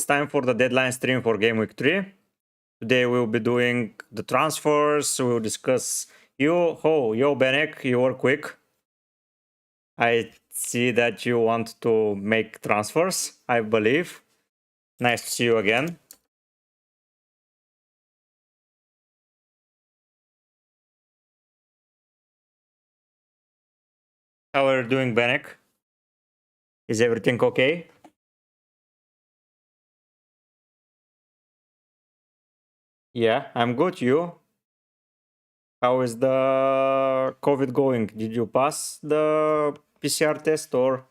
it's time for the deadline stream for Game Week 3. Today we'll be doing the transfers, we'll discuss yo Benek, you were quick. I see that you want to make transfers, I believe. Nice to see you again. How are you doing, Benek? Is everything okay? Yeah, I'm good. You? How is the COVID going? Did you pass the PCR test or?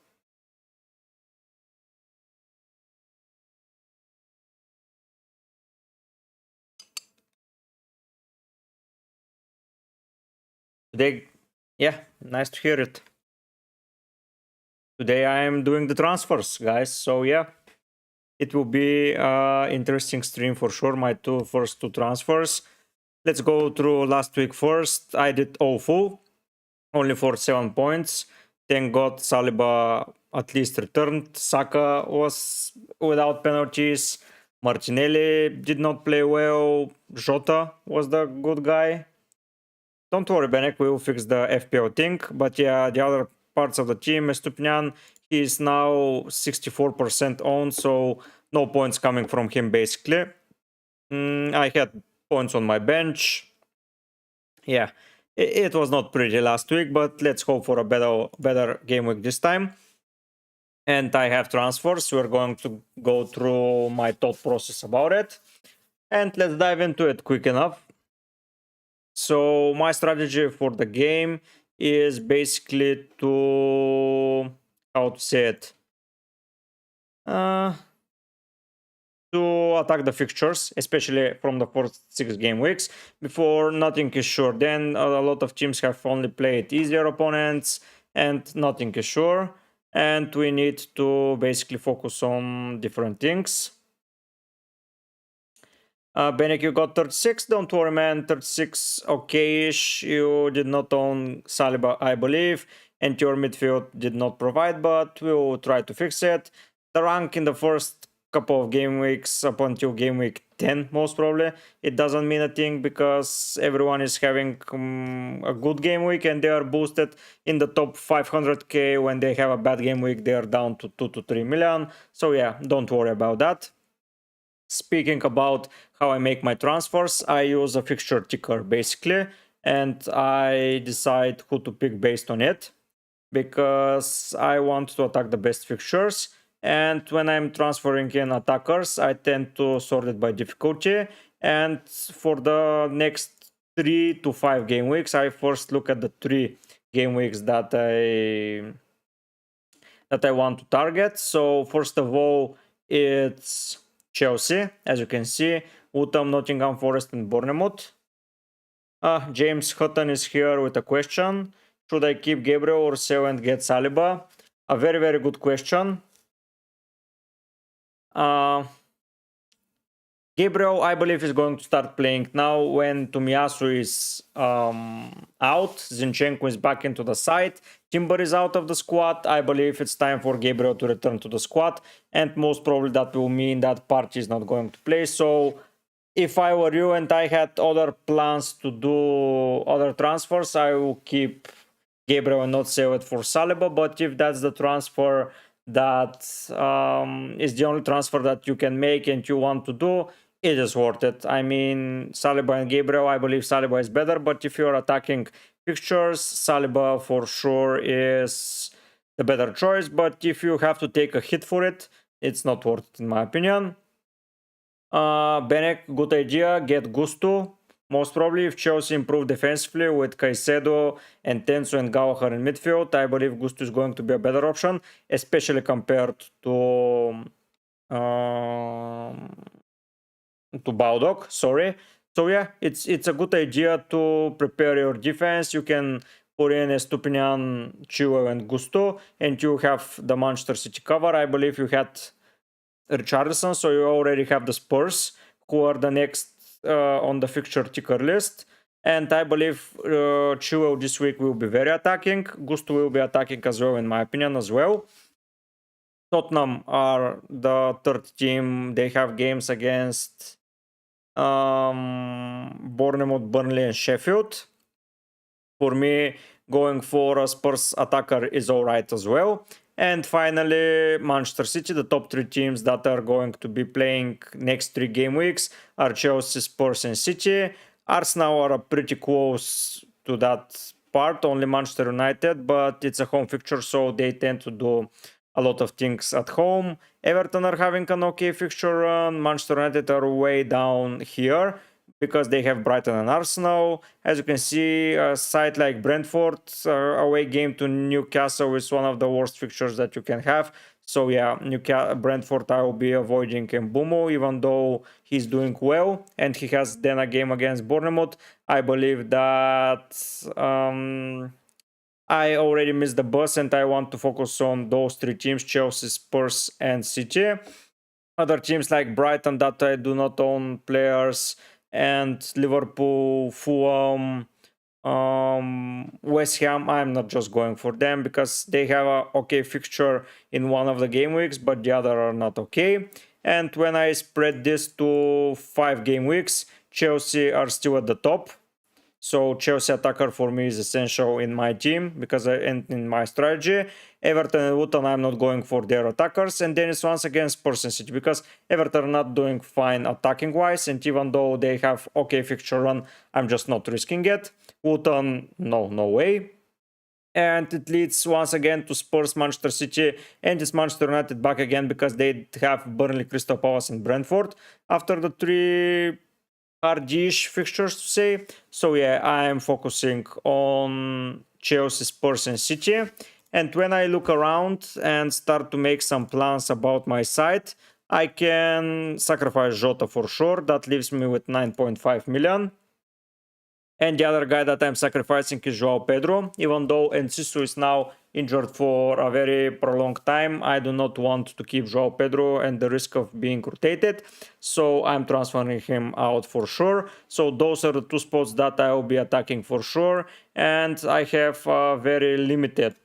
Today, yeah, nice to hear it. Today I am doing the transfers, guys. So yeah, it will be interesting stream for sure. My first two transfers. Let's go through last week first. I did awful, only for 7 points. Thank God Saliba at least returned. Saka was without penalties. Martinelli did not play well. Jota was the good guy. Don't worry, Benek, we will fix the FPL thing. But yeah, the other parts of the team, Estupinian, he is now 64% owned, so no points coming from him basically. I had points on my bench. Yeah, it was not pretty last week, but let's hope for a better game week this time. And I have transfers. We're going to go through my thought process about it. And let's dive into it quick enough. So my strategy for the game is basically to, how to say it, to attack the fixtures, especially from the first 6 game weeks, before nothing is sure. Then a lot of teams have only played easier opponents and nothing is sure. And we need to basically focus on different things. Benek, you got 36. Don't worry, man. 36, okay-ish. You did not own Saliba, I believe, and your midfield did not provide, but we'll try to fix it. The rank in the first couple of game weeks up until game week 10, most probably, it doesn't mean a thing because everyone is having a good game week and they are boosted in the top 500k. When they have a bad game week, they are down to 2 to 3 million. So yeah, don't worry about that. Speaking about how I make my transfers, I use a fixture ticker basically, and I decide who to pick based on it because I want to attack the best fixtures. And when I'm transferring in attackers, I tend to sort it by difficulty. And for the next 3 to 5 game weeks, I first look at the 3 game weeks that I want to target. So first of all, it's Chelsea, as you can see, Utham, Nottingham Forest and Bournemouth. James Hutton is here with a question. Should I keep Gabriel or sell and get Saliba? A very, very good question. Gabriel, I believe, is going to start playing now when Tomiyasu is out. Zinchenko is back into the side. Timber is out of the squad. I believe it's time for Gabriel to return to the squad. And most probably that will mean that Partey is not going to play. So if I were you and I had other plans to do other transfers, I will keep Gabriel and not sell it for Saliba. But if that's the transfer that is the only transfer that you can make and you want to do, it is worth it. I mean, Saliba and Gabriel, I believe Saliba is better, but if you're attacking fixtures, Saliba for sure is the better choice. But if you have to take a hit for it, it's not worth it in my opinion. Benek, good idea, get Gusto. Most probably if Chelsea improve defensively with Caicedo and Tenso and Gallagher in midfield, I believe Gusto is going to be a better option, especially compared to Baldock, sorry. So yeah, it's a good idea to prepare your defense. You can put in Estupinian, Chilwell and Gusto, and you have the Manchester City cover. I believe you had Richarlison, so you already have the Spurs, who are the next on the fixture ticker list. And I believe Chilwell this week will be very attacking. Gusto will be attacking as well, in my opinion, as well. Tottenham are the third team. They have games against Bournemouth, Burnley, and Sheffield. For me, going for a Spurs attacker is alright as well. And finally, Manchester City, the top three teams that are going to be playing next 3 game weeks are Chelsea, Spurs, and City. Arsenal are pretty close to that part, only Manchester United, but it's a home fixture, so they tend to do a lot of things at home. Everton are having an okay fixture run. Manchester United are way down here because they have Brighton and Arsenal. As you can see, a side like Brentford, away game to Newcastle is one of the worst fixtures that you can have. So yeah, Brentford I will be avoiding Mbumo, even though he's doing well, and he has then a game against Bournemouth. I believe that I already missed the bus, and I want to focus on those 3 teams: Chelsea, Spurs, and City. Other teams like Brighton that I do not own players, and Liverpool, Fulham, West Ham, I'm not just going for them because they have a okay fixture in one of the game weeks, but the other are not okay. And when I spread this to 5 game weeks, Chelsea are still at the top. So Chelsea attacker for me is essential in my team because and in my strategy. Everton and Luton, I'm not going for their attackers. And then it's once again Spurs and City because Everton are not doing fine attacking wise. And even though they have okay fixture run, I'm just not risking it. Luton, no way. And it leads once again to Spurs, Manchester City, and it's Manchester United back again because they have Burnley, Crystal Palace, and Brentford after the 3 hardish fixtures to say. So yeah, I am focusing on Chelsea, Spurs, and City. And when I look around and start to make some plans about my side, I can sacrifice Jota for sure. That leaves me with 9.5 million. And the other guy that I'm sacrificing is Joao Pedro. Even though Enciso is now injured for a very prolonged time, I do not want to keep Joao Pedro and the risk of being rotated. So I'm transferring him out for sure. So those are the 2 spots that I will be attacking for sure. And I have a very limited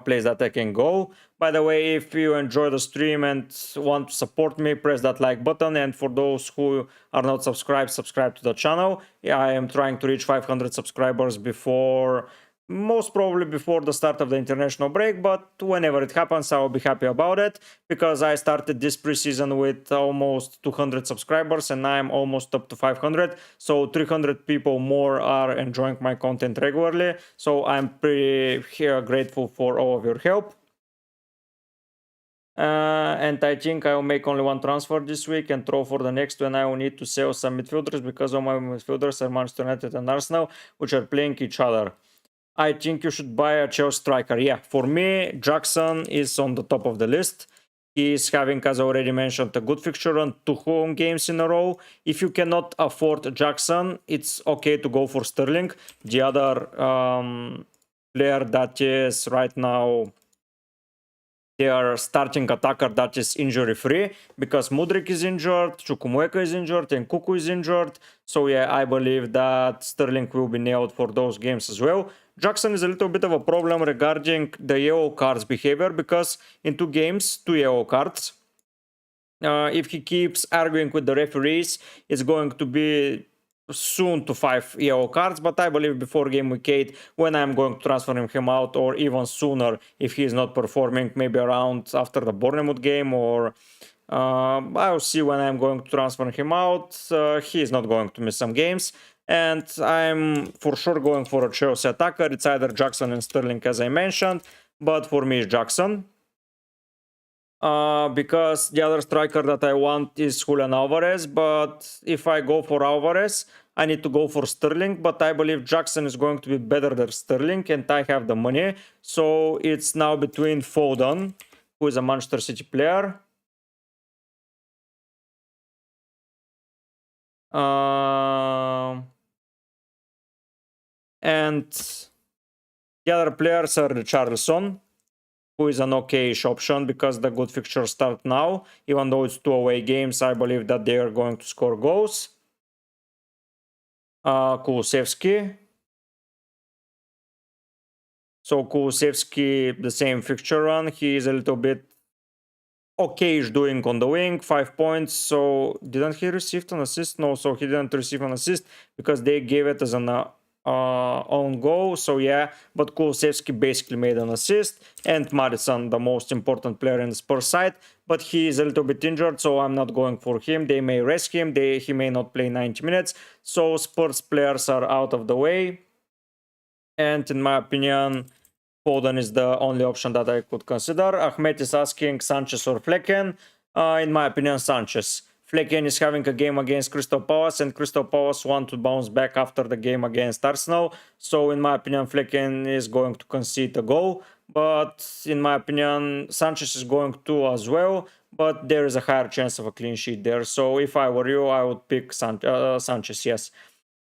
place that I can go. By the way, if you enjoy the stream and want to support me, press that like button. And for those who are not subscribed, subscribe to the channel. Yeah, I am trying to reach 500 subscribers before, most probably before the start of the international break, but whenever it happens, I will be happy about it because I started this preseason with almost 200 subscribers and I'm almost up to 500. So 300 people more are enjoying my content regularly. So I'm pretty grateful for all of your help. And I think I will make only 1 transfer this week and throw for the next when I will need to sell some midfielders because all my midfielders are Manchester United and Arsenal, which are playing each other. I think you should buy a Chelsea striker. Yeah, for me, Jackson is on the top of the list. He's having, as I already mentioned, a good fixture run, 2 home games in a row. If you cannot afford Jackson, it's okay to go for Sterling. The other player that is right now their starting attacker that is injury free because Mudryk is injured, Chukwuemeka is injured, and Kuku is injured. So yeah, I believe that Sterling will be nailed for those games as well. Jackson is a little bit of a problem regarding the yellow cards behavior because in 2 games, 2 yellow cards. If he keeps arguing with the referees, it's going to be soon to 5 yellow cards, but I believe before game week 8 when I'm going to transfer him out, or even sooner if he is not performing, maybe around after the Bournemouth game, or I'll see when I'm going to transfer him out. He is not going to miss some games, and I'm for sure going for a Chelsea attacker. It's either Jackson and Sterling as I mentioned, but for me it's Jackson. Because the other striker that I want is Julian Alvarez, but if I go for Alvarez, I need to go for Sterling, but I believe Jackson is going to be better than Sterling, and I have the money. So it's now between Foden, who is a Manchester City player, and the other players are Richarlison, who is an okay-ish option because the good fixtures start now. Even though it's 2 away games, I believe that they are going to score goals. Kulusevski. So Kulusevski, the same fixture run. He is a little bit okay-ish doing on the wing, 5 points. So didn't he receive an assist? No, so he didn't receive an assist because they gave it as an own goal. So yeah, but Kulusevski basically made an assist, and Madison, the most important player in the Spurs side, but he is a little bit injured, so I'm not going for him. They may rest him. He may not play 90 minutes. So Spurs players are out of the way. And in my opinion, Foden is the only option that I could consider. Ahmed is asking Sanchez or Flecken. In my opinion, Sanchez. Flecken is having a game against Crystal Palace, and Crystal Palace want to bounce back after the game against Arsenal. So in my opinion, Flecken is going to concede a goal. But in my opinion, Sanchez is going to as well. But there is a higher chance of a clean sheet there. So if I were you, I would pick Sanchez, yes.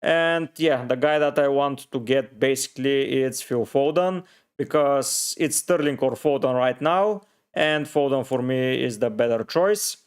And yeah, the guy that I want to get basically is Phil Foden, because it's Sterling or Foden right now, and Foden for me is the better choice.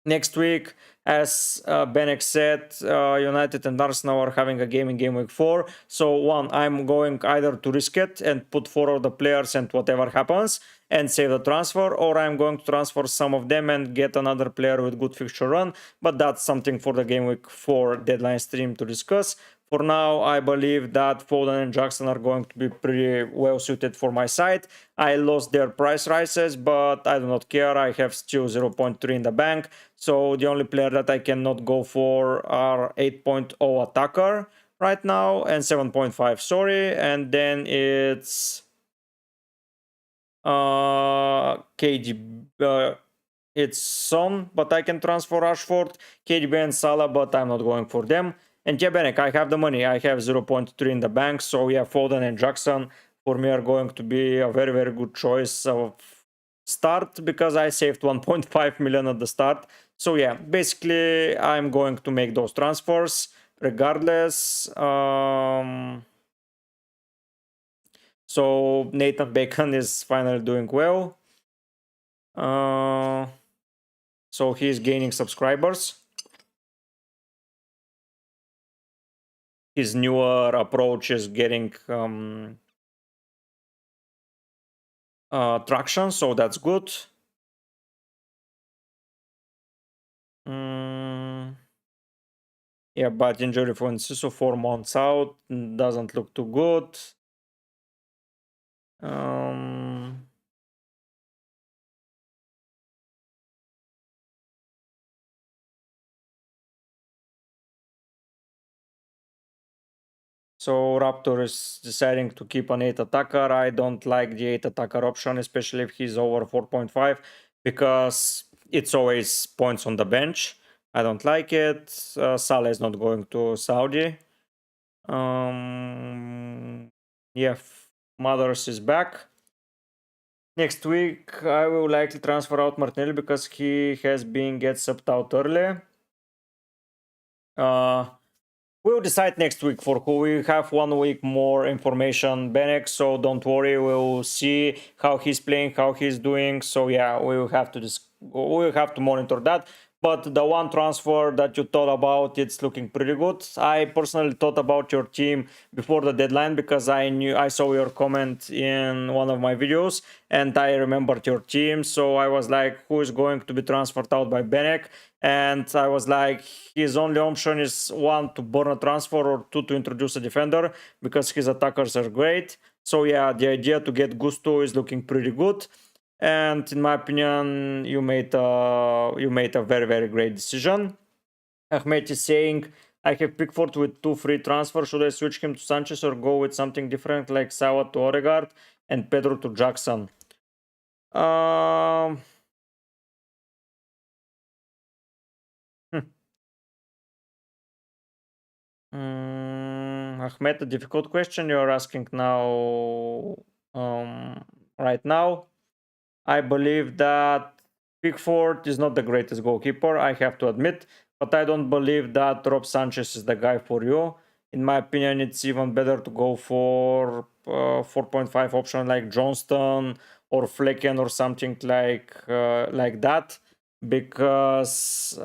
Next week, as Benek said, United and Arsenal are having a game in game week 4. So one, I'm going either to risk it and put forward the players and whatever happens and save the transfer, or I'm going to transfer some of them and get another player with good fixture run. But that's something for the game week 4 deadline stream to discuss. For now, I believe that Foden and Jackson are going to be pretty well suited for my side. I lost their price rises, but I do not care. I have still 0.3 in the bank. So the only player that I cannot go for are 8.0 attacker right now and 7.5, sorry. And then it's KG, it's Son, but I can transfer Rashford, KDB and Salah, but I'm not going for them. And yeah, Benek, I have the money. I have 0.3 in the bank. So yeah, Foden and Jackson for me are going to be a very, very good choice of start, because I saved 1.5 million at the start. So yeah, basically I'm going to make those transfers regardless. So Nathan Bacon is finally doing well. So he's gaining subscribers. His newer approach is getting traction, so that's good. Yeah, but injury for Enciso 4 months out doesn't look too good. So Raptor is deciding to keep an 8 attacker. I don't like the 8 attacker option, especially if he's over 4.5, because it's always points on the bench. I don't like it. Salah is not going to Saudi. Yeah, Mothers is back. Next week, I will likely transfer out Martinelli because he has been get subbed out early. We'll decide next week for who. We have 1 week more information, Benek, so don't worry. We'll see how he's playing, how he's doing. So yeah, we'll have to monitor that. But the one transfer that you thought about, it's looking pretty good. I personally thought about your team before the deadline because I saw your comment in one of my videos and I remembered your team. So I was like, who is going to be transferred out by Benek? And I was like, his only option is 1, to burn a transfer, or 2, to introduce a defender, because his attackers are great. So yeah, the idea to get Gusto is looking pretty good. And in my opinion, you made a very, very great decision. Ahmed is saying, I have Pickford with 2 free transfers. Should I switch him to Sanchez or go with something different like Sawa to Odegaard and Pedro to Jackson? Ahmed, a difficult question you're asking now. Right now, I believe that Pickford is not the greatest goalkeeper, I have to admit, but I don't believe that Rob Sanchez is the guy for you. In my opinion, it's even better to go for 4.5 option like Johnston or Flecken or something like that, because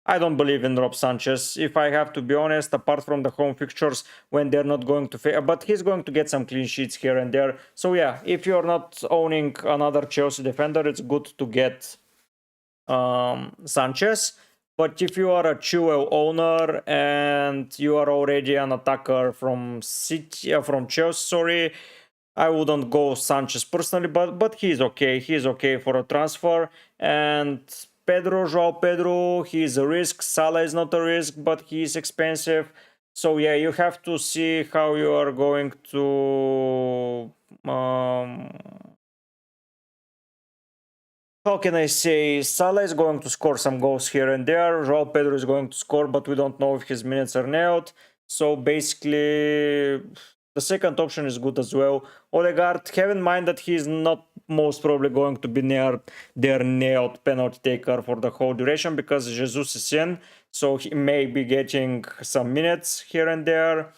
I don't believe in Rob Sanchez, if I have to be honest, apart from the home fixtures when they're not going to fail. But he's going to get some clean sheets here and there. So yeah, if you're not owning another Chelsea defender, it's good to get Sanchez. But if you are a Chilwell owner and you are already an attacker from from Chelsea, sorry, I wouldn't go Sanchez personally, but he's okay. He's okay for a transfer. And Joao Pedro, he's a risk. Salah is not a risk, but he's expensive. So yeah, you have to see how you are going to how can I say, Salah is going to score some goals here and there. Joao Pedro is going to score, but we don't know if his minutes are nailed. So basically, the second option is good as well. Odegaard, have in mind that he's not most probably going to be near their nailed penalty taker for the whole duration because Jesus is in. So he may be getting some minutes here and there.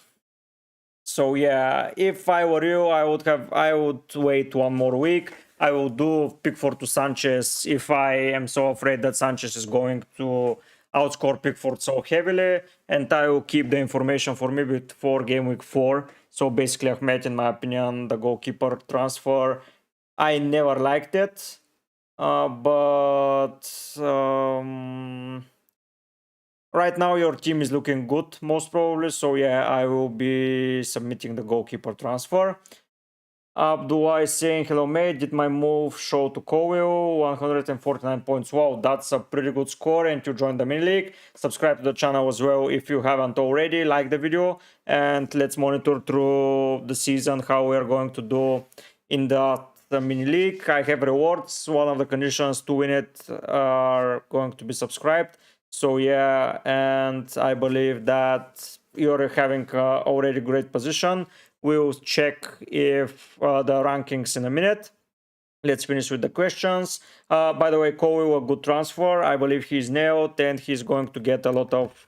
So yeah, if I were you, I would wait one more week. I will do Pickford to Sanchez if I am so afraid that Sanchez is going to outscore Pickford so heavily, and I will keep the information for me before game week 4. So basically, Ahmed, in my opinion, the goalkeeper transfer, I never liked it, but right now your team is looking good, most probably. So yeah, I will be submitting the goalkeeper transfer. Abdullah is saying, hello mate, did my move show to Cowell? 149 points. Wow, that's a pretty good score, and you joined the mini league. Subscribe to the channel as well if you haven't already. Like the video, and let's monitor through the season how we are going to do in the mini league. I have rewards. One of the conditions to win it are going to be subscribed. So yeah, and I believe that you're having already great position. We'll check if the rankings in a minute. Let's finish with the questions. By the way, Kowi, a good transfer. I believe he's nailed, and he's going to get a lot of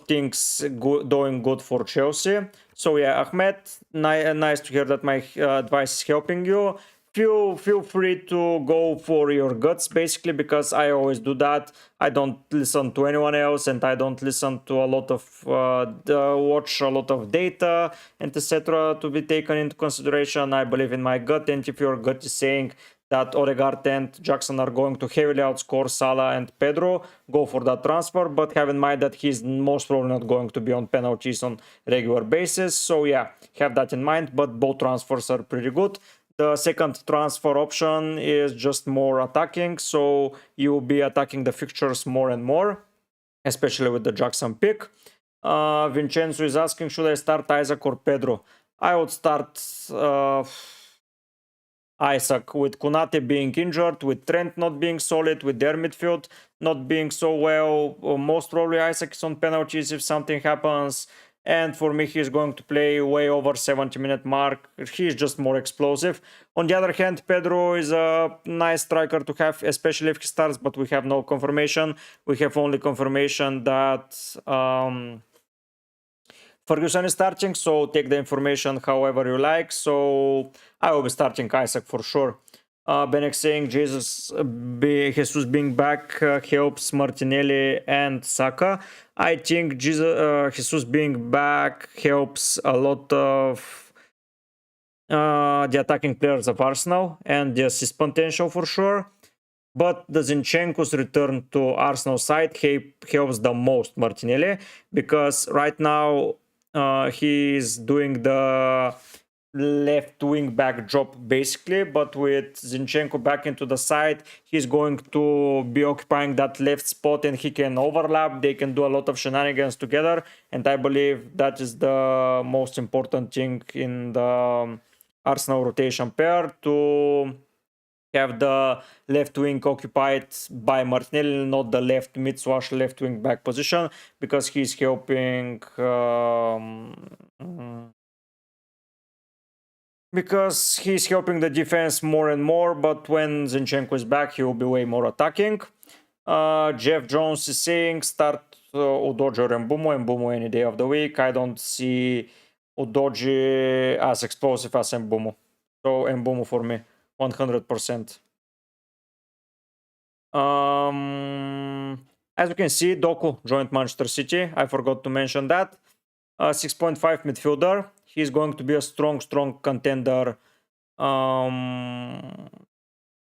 things doing good for Chelsea. So yeah, Ahmed, nice to hear that my advice is helping you. Feel free to go for your guts, basically, because I always do that. I don't listen to anyone else, and I don't listen to a lot of watch a lot of data and etc. to be taken into consideration. I believe in my gut, and if your gut is saying that Odegaard and Jackson are going to heavily outscore Salah and Pedro, go for that transfer, but have in mind that he's most probably not going to be on penalties on regular basis. So yeah, have that in mind, but both transfers are pretty good. The second transfer option is just more attacking, so you will be attacking the fixtures more and more, especially with the Jackson pick. Vincenzo is asking, should I start Isaac or Pedro? I would start Isaac, with Konate being injured, with Trent not being solid, with their midfield not being so well. Most probably Isaac is on penalties if something happens. And for me, he's going to play way over 70-minute mark. He's just more explosive. On the other hand, Pedro is a nice striker to have, especially if he starts, but we have no confirmation. We have only confirmation that Ferguson is starting, so take the information however you like. So I will be starting Isaac for sure. Benek saying Jesus being back helps Martinelli and Saka. I think Jesus being back helps a lot of the attacking players of Arsenal and the assist potential for sure. But the Zinchenko's return to Arsenal side helps the most Martinelli, because right now he's doing the left wing back job basically, but with Zinchenko back into the side, he's going to be occupying that left spot and he can overlap. They can do a lot of shenanigans together, and I believe that is the most important thing in the Arsenal rotation pair, to have the left wing occupied by Martinelli, not the left mid swash left wing back position, because he's helping the defense more and more. But when Zinchenko is back, he will be way more attacking. Jeff Jones is saying start Udoji or Mbumo any day of the week. I don't see Udoji as explosive as Mbumo, so Mbumo for me 100%. As you can see, Doku joined Manchester City. I forgot to mention that. 6.5 midfielder. He's going to be a strong contender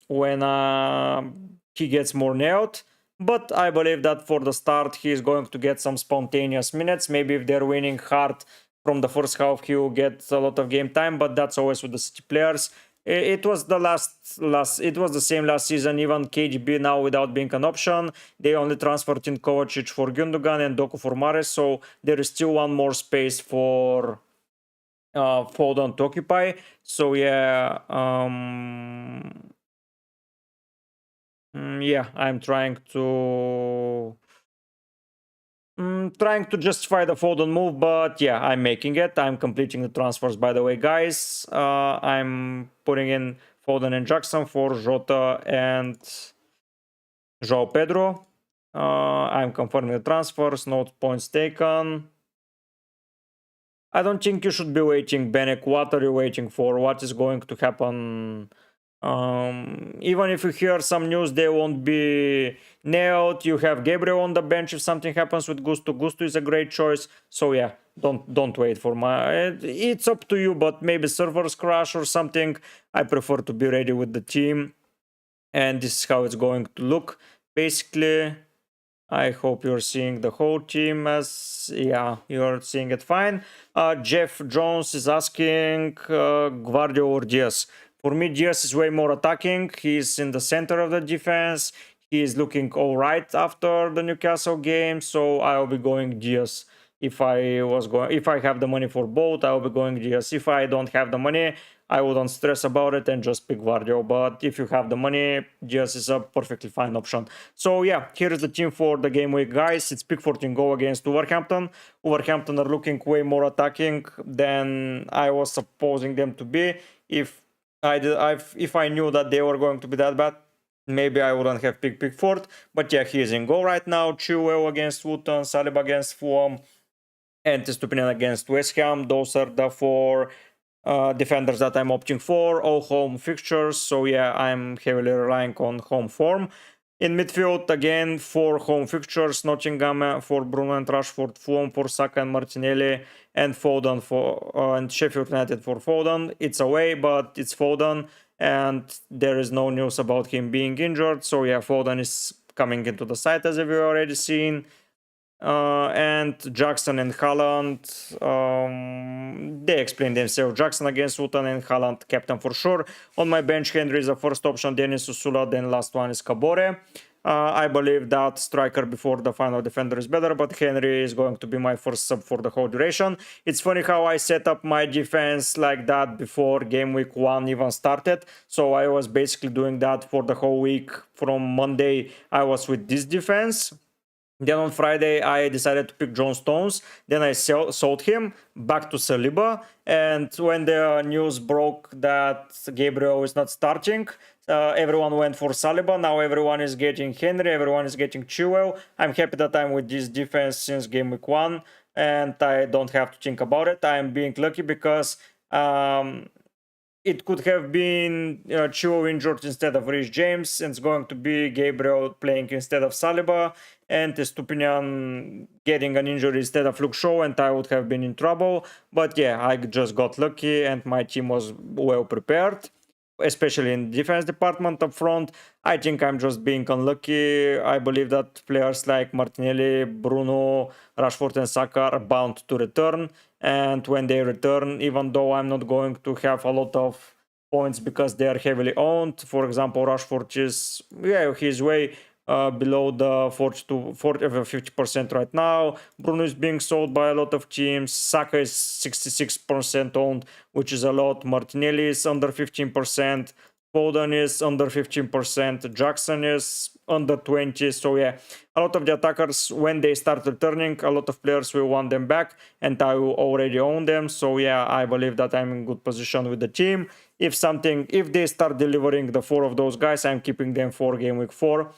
when he gets more nailed. But I believe that for the start, he's going to get some spontaneous minutes. Maybe if they're winning hard from the first half, he will get a lot of game time. But that's always with the City players. It was the it was the same last season. Even KGB now without being an option, they only transferred in Kovacic for Gundogan and Doku for Mahrez. So there is still one more space for Foden to occupy. So yeah, yeah, I'm trying to justify the Foden move, but yeah, I'm making it. I'm completing the transfers, by the way, guys. I'm putting in Foden and Jackson for Jota and João Pedro. I'm confirming the transfers, no points taken. I don't think you should be waiting, Benek. What are you waiting for? What is going to happen? Even if you hear some news, they won't be nailed. You have Gabriel on the bench if something happens with Gusto. Gusto is a great choice. So yeah, don't wait for my. It's up to you, but maybe servers crash or something. I prefer to be ready with the team, and this is how it's going to look. Basically, I hope you're seeing the whole team as, yeah, you're seeing it fine. Jeff Jones is asking Guardio or Diaz. For me, Diaz is way more attacking. He's in the center of the defense. He is looking all right after the Newcastle game, so I'll be going Diaz. If I have the money for both, I'll be going Diaz. If I don't have the money, I wouldn't stress about it and just pick Guardio. But if you have the money, Diaz is a perfectly fine option. So yeah, here is the team for the game week, guys. It's Pickford in goal against Wolverhampton. Wolverhampton are looking way more attacking than I was supposing them to be. If I knew that they were going to be that bad, maybe I wouldn't have picked Pickford. But yeah, he is in goal right now. Chilwell against Wootton, Saliba against Fulham, and Stupinian against West Ham. Those are the four defenders that I'm opting for, all home fixtures. So yeah, I'm heavily relying on home form. In midfield, again, 4 home fixtures: Nottingham for Bruno and Rashford, Fulham for Saka and Martinelli, and Foden and Sheffield United for Foden. It's away, but it's Foden, and there is no news about him being injured. So yeah, Foden is coming into the side, as we've already seen. And Jackson and Haaland, they explain themselves. Jackson against Wootton and Haaland captain for sure. On my bench, Henry is the first option, Denis Usula, then last one is Kabore. I believe that striker before the final defender is better, but Henry is going to be my first sub for the whole duration. It's funny how I set up my defense like that before game week 1 even started. So I was basically doing that for the whole week. From Monday, I was with this defense. Then on Friday, I decided to pick John Stones. Then I sold him back to Saliba. And when the news broke that Gabriel is not starting, everyone went for Saliba. Now everyone is getting Henry. Everyone is getting Chilwell. I'm happy that I'm with this defense since game week 1. And I don't have to think about it. I'm being lucky because it could have been Chilwell injured instead of Reece James, and it's going to be Gabriel playing instead of Saliba, and Estupinian getting an injury instead of Luke Shaw, and I would have been in trouble. But yeah, I just got lucky, and my team was well prepared, especially in the defense department up front. I think I'm just being unlucky. I believe that players like Martinelli, Bruno, Rashford and Saka are bound to return. And when they return, even though I'm not going to have a lot of points because they are heavily owned, for example, Rashford is, yeah, he's way below the 50% right now. Bruno is being sold by a lot of teams. Saka is 66% owned, which is a lot. Martinelli is under 15%. Foden is under 15%. Jackson is under 20%. So yeah, a lot of the attackers, when they start returning, a lot of players will want them back, and I will already own them. So yeah, I believe that I'm in good position with the team. If they start delivering the 4 of those guys, I'm keeping them for game week 4,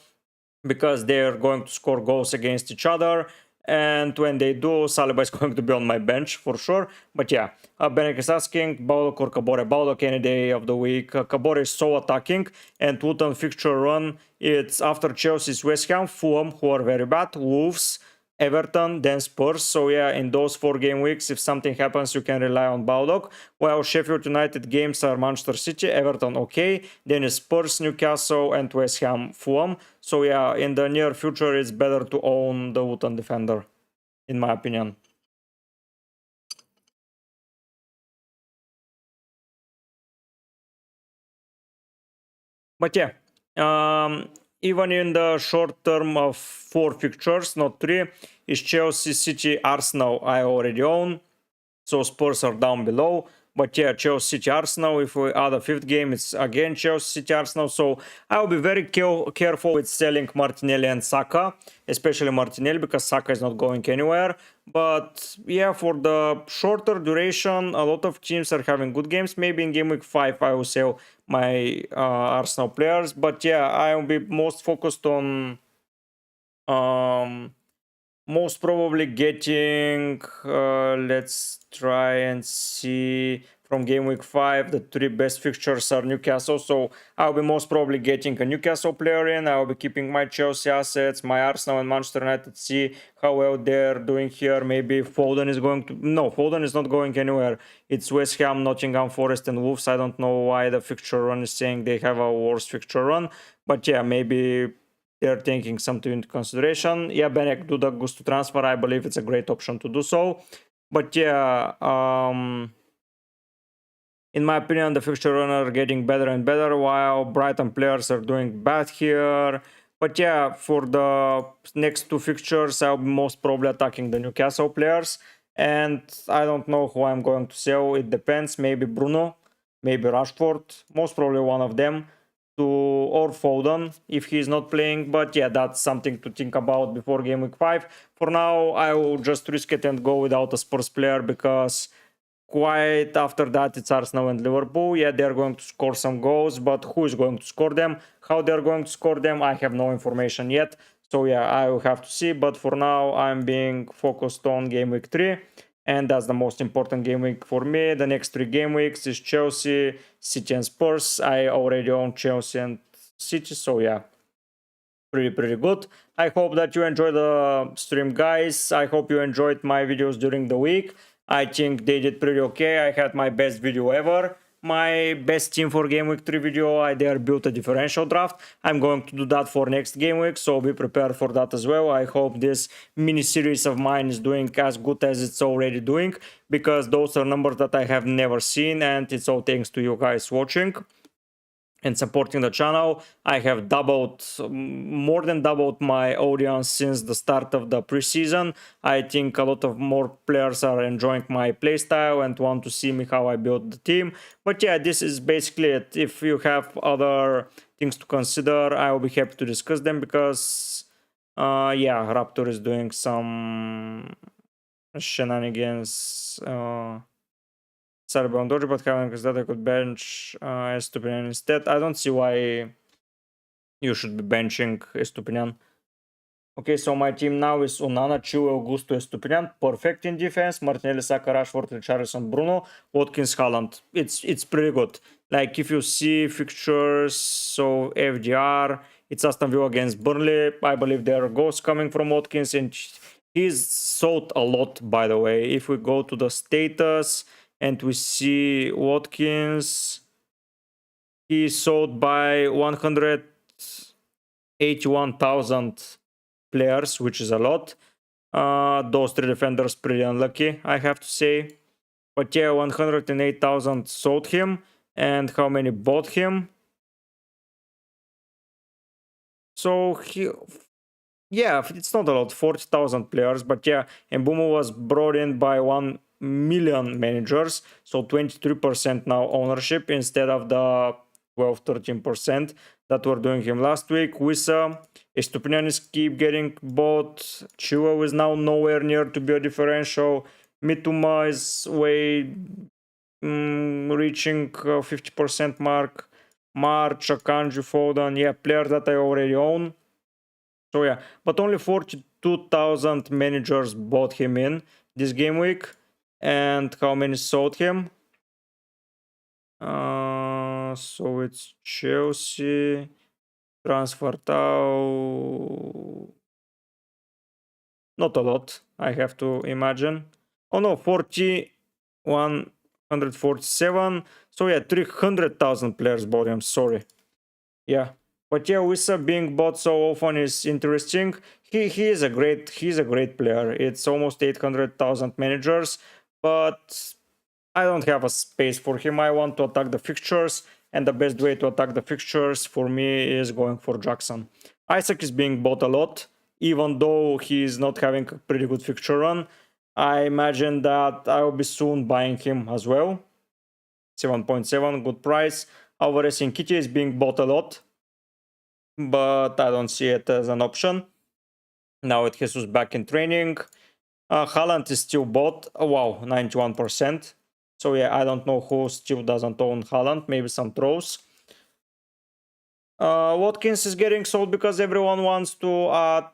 because they're going to score goals against each other. And when they do, Saliba is going to be on my bench for sure. But yeah, Benek is asking, Baldock or Kabore? Baldock any day of the week. Kabore is so attacking, and Luton fixture run, it's after Chelsea's West Ham, Fulham, who are very bad, Wolves, Everton, then Spurs. So yeah, in those 4 game weeks, if something happens, you can rely on Baldock. While Sheffield United games are Manchester City, Everton okay, then is Spurs, Newcastle, and West Ham, Fulham. So yeah, in the near future, it's better to own the Luton defender, in my opinion. But yeah, even in the short term of 4 fixtures, not 3, is Chelsea, City, Arsenal I already own. So Spurs are down below. But yeah, Chelsea, City, Arsenal. If we add a 5th game, it's again Chelsea, City, Arsenal. So I'll be very careful with selling Martinelli and Saka, especially Martinelli, because Saka is not going anywhere. But yeah, for the shorter duration, a lot of teams are having good games. Maybe in game week 5, I will sell my Arsenal players. But yeah, I will be most focused on most probably getting, let's try and see, from game week 5, the 3 best fixtures are Newcastle. So I'll be most probably getting a Newcastle player in. I'll be keeping my Chelsea assets, my Arsenal and Manchester United, see how well they're doing here. Maybe Foden is going to... No, Foden is not going anywhere. It's West Ham, Nottingham Forest and Wolves. I don't know why the fixture run is saying they have a worse fixture run. But yeah, maybe they're taking something into consideration. Yeah, Benek Duda goes to transfer. I believe it's a great option to do so. But yeah, in my opinion, the fixture run are getting better and better, while Brighton players are doing bad here. But yeah, for the next 2 fixtures, I'll be most probably attacking the Newcastle players. And I don't know who I'm going to sell. It depends. Maybe Bruno, maybe Rashford. Most probably one of them. Or Foden if he's not playing. But yeah, that's something to think about before game week 5. For now, I will just risk it and go without a Spurs player, because quite after that it's Arsenal and Liverpool. Yeah, they're going to score some goals, but who is going to score them? How they're going to score them, I have no information yet. So yeah, I will have to see. But for now, I'm being focused on game week 3. And that's the most important game week for me. The next 3 game weeks is Chelsea, City and Spurs. I already own Chelsea and City, so yeah, pretty good. I hope that you enjoyed the stream, guys. I hope you enjoyed my videos during the week. I think they did pretty okay. I had my best video ever. My best team for game week 3 video, I dare built a differential draft. I'm going to do that for next game week, so be prepared for that as well. I hope this mini series of mine is doing as good as it's already doing, because those are numbers that I have never seen, and it's all thanks to you guys watching and supporting the channel. I have more than doubled my audience since the start of the preseason. I think a lot of more players are enjoying my playstyle and want to see me how I build the team. But yeah, this is basically it. If you have other things to consider, I will be happy to discuss them, because yeah, Raptor is doing some shenanigans. Sarabon Doji, but having that I could bench Estupinian instead. I don't see why you should be benching Estupinian. Okay, so my team now is Onana, Chilwell, Augusto, Estupinian. Perfect in defense. Martinelli, Saka, Rashford, Richarlison, Bruno, Watkins, Haaland. It's pretty good. Like, if you see fixtures, so FDR, it's Aston Villa against Burnley. I believe there are goals coming from Watkins, and he's sold a lot, by the way. If we go to the status and we see Watkins, he sold by 181,000 players, which is a lot. Those 3 defenders pretty unlucky, I have to say. But yeah, 108,000 sold him. And how many bought him? So yeah, it's not a lot, 40,000 players. But yeah, Mbumo was brought in by 1 million managers, so 23% now ownership instead of the 12-13% that were doing him last week. Wissa, Estupinian keep getting bought. Chilwell is now nowhere near to be a differential. Mituma is way reaching 50% mark. March, Akanji, Foden, yeah, players that I already own. So yeah, but only 42,000 managers bought him in this game week. And how many sold him? So it's Chelsea, transfer Tau. Not a lot, I have to imagine. Oh no, 147. So yeah, 300,000 players bought him. Sorry. Yeah, but yeah, Wissa being bought so often is interesting. He is a great player. It's almost 800,000 managers, but I don't have a space for him. I want to attack the fixtures, and the best way to attack the fixtures for me is going for Jackson. Isaac is being bought a lot, even though he is not having a pretty good fixture run. I imagine that I will be soon buying him as well. 7.7, good price. Alvarez in Kitty is being bought a lot, but I don't see it as an option. Now it Jesus back in training. Haaland is still bought. Oh, wow, 91%. So yeah, I don't know who still doesn't own Haaland. Maybe some throws. Watkins is getting sold because everyone wants to add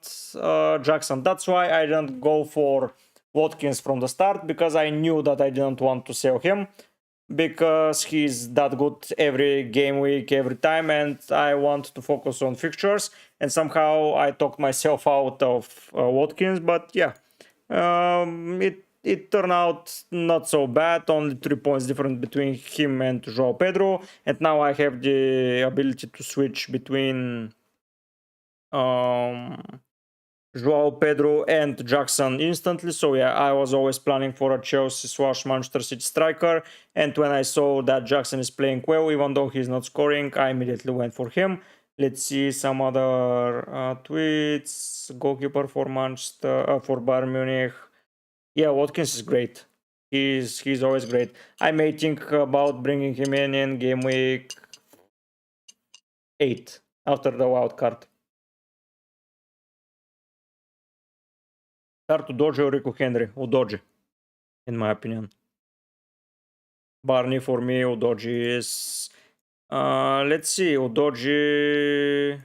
Jackson. That's why I didn't go for Watkins from the start, because I knew that I didn't want to sell him, because he's that good every game week, every time, and I want to focus on fixtures. And somehow I talked myself out of Watkins, but yeah, it turned out not so bad. Only 3 points difference between him and Joao Pedro, and now I have the ability to switch between Joao Pedro and Jackson instantly. So yeah, I was always planning for a Chelsea/Manchester City striker, and when I saw that Jackson is playing well, even though he's not scoring, I immediately went for him. Let's see some other tweets. Goalkeeper for Manchester, for Bayern Munich. Yeah, Watkins is great. He's always great. I may think about bringing him in game week 8 after the wild card. Start Udoji or Rico Henry? Udoji, in my opinion. Barney for me, Udoji is... let's see, Udoji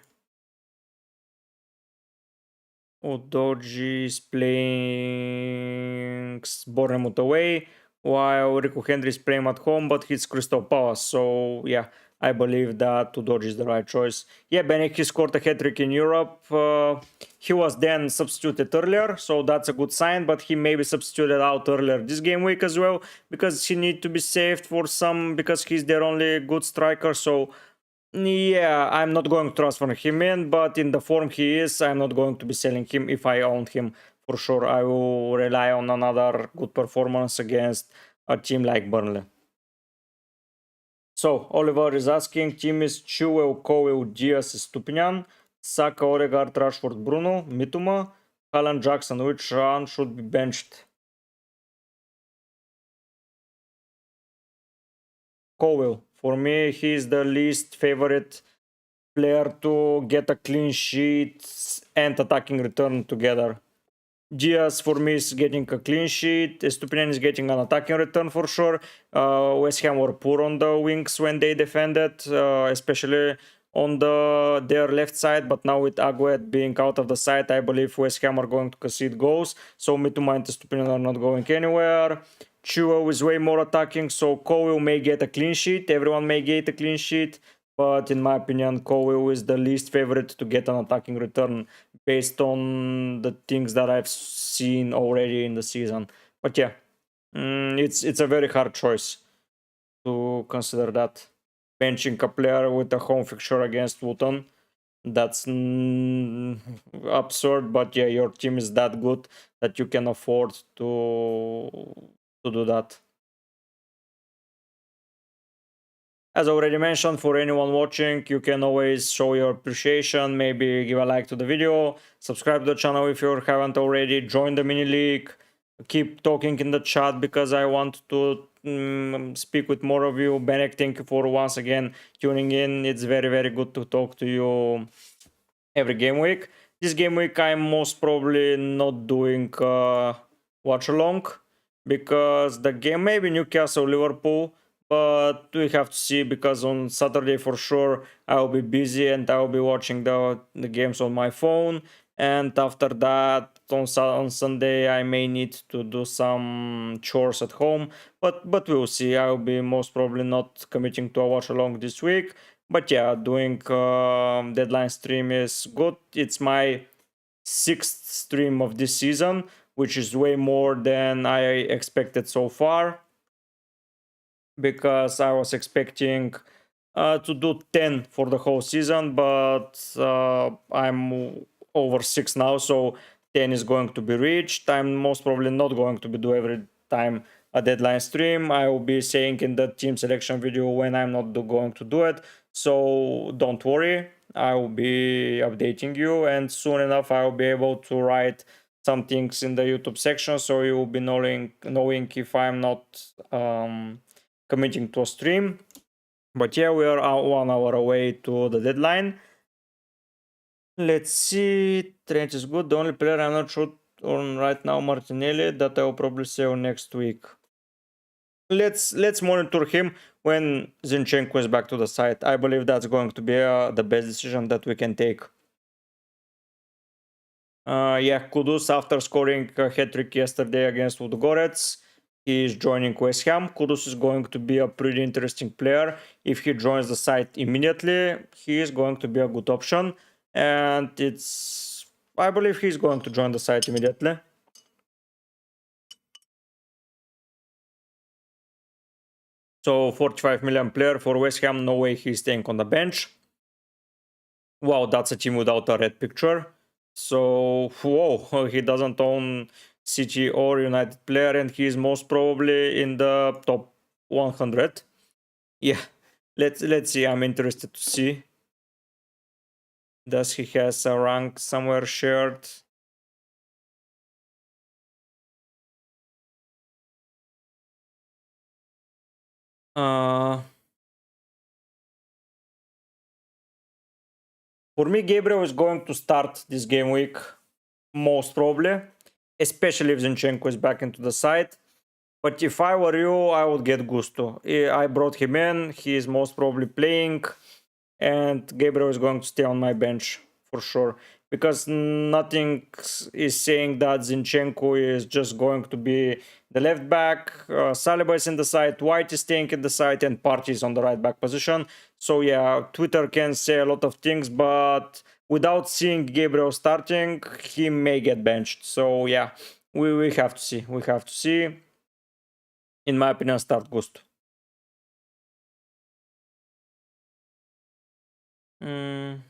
is playing Bournemouth away, while Rico Henry is playing at home, but he's Crystal Palace. So yeah, I believe that Udoji is the right choice. Yeah, Benek, he scored a hat-trick in Europe. He was then substituted earlier, so that's a good sign, but he may be substituted out earlier this game week as well, because he need to be saved for some, because he's their only good striker. So yeah, I'm not going to transfer him in, but in the form he is, I'm not going to be selling him if I own him. For sure, I will rely on another good performance against a team like Burnley. So, Oliver is asking, team is Chilwell, Cowell, Diaz, Stupinian, Saka, Odegaard, Rashford, Bruno, Mituma, Haaland, Jackson. Which one should be benched? Cowell. For me, he is the least favorite player to get a clean sheet and attacking return together. Diaz for me is getting a clean sheet. Estupinian is getting an attacking return for sure. West Ham were poor on the wings when they defended, especially on their left side. But now with Aguet being out of the side, I believe West Ham are going to concede goals. So Mitoma and Estupinian are not going anywhere. Chua is way more attacking, so Cowell may get a clean sheet. Everyone may get a clean sheet. But in my opinion, Cowell is the least favorite to get an attacking return based on the things that I've seen already in the season. But yeah, it's a very hard choice to consider that. Benching a player with a home fixture against Luton, that's absurd. But yeah, your team is that good that you can afford to do that. As already mentioned, for anyone watching, you can always show your appreciation, maybe give a like to the video, subscribe to the channel if you haven't already, join the mini league, keep talking in the chat because I want to speak with more of you. Benek, thank you for once again tuning in. It's very, very good to talk to you every game week. This game week I'm most probably not doing watch along because the game maybe Newcastle Liverpool, but we have to see because on Saturday for sure I will be busy and I will be watching the games on my phone, and after that on Sunday I may need to do some chores at home, but we'll see. I'll be most probably not committing to a watch along this week, but yeah, doing deadline stream is good. It's my sixth stream of this season, which is way more than I expected so far, because I was expecting to do 10 for the whole season, but I'm over 6 now, so 10 is going to be reached. I'm most probably not going to be do every time a deadline stream. I will be saying in the team selection video when I'm not going to do it, so don't worry. I will be updating you, and soon enough I will be able to write some things in the YouTube section, so you will be knowing if I'm not committing to a stream. But yeah, we are 1 hour away to the deadline. Let's see. Trent is good. The only player I'm not sure on right now, Martinelli, that I will probably sell next week. Let's monitor him when Zinchenko is back to the site. I believe that's going to be the best decision that we can take. Yeah, Kudus, after scoring a hat-trick yesterday against Ludogorets, he is joining West Ham. Kudus is going to be a pretty interesting player. If he joins the side immediately, he is going to be a good option. And I believe he's going to join the side immediately. So 45 million player for West Ham, no way he's staying on the bench. Wow, that's a team without a red picture. So, whoa, he doesn't own City or United player, and he's most probably in the top 100. Yeah, let's see. I'm interested to see. Does he has a rank somewhere shared? Uh, for me, Gabriel is going to start this game week, most probably, especially if Zinchenko is back into the side. But if I were you, I would get Gusto. I brought him in. He is most probably playing, and Gabriel is going to stay on my bench for sure, because nothing is saying that Zinchenko is just going to be the left back. Saliba is in the side, White is staying in the side, and Partey is on the right back position. So yeah, Twitter can say a lot of things, but without seeing Gabriel starting, he may get benched. So yeah, we have to see. We have to see. In my opinion, start Gusto. Mm,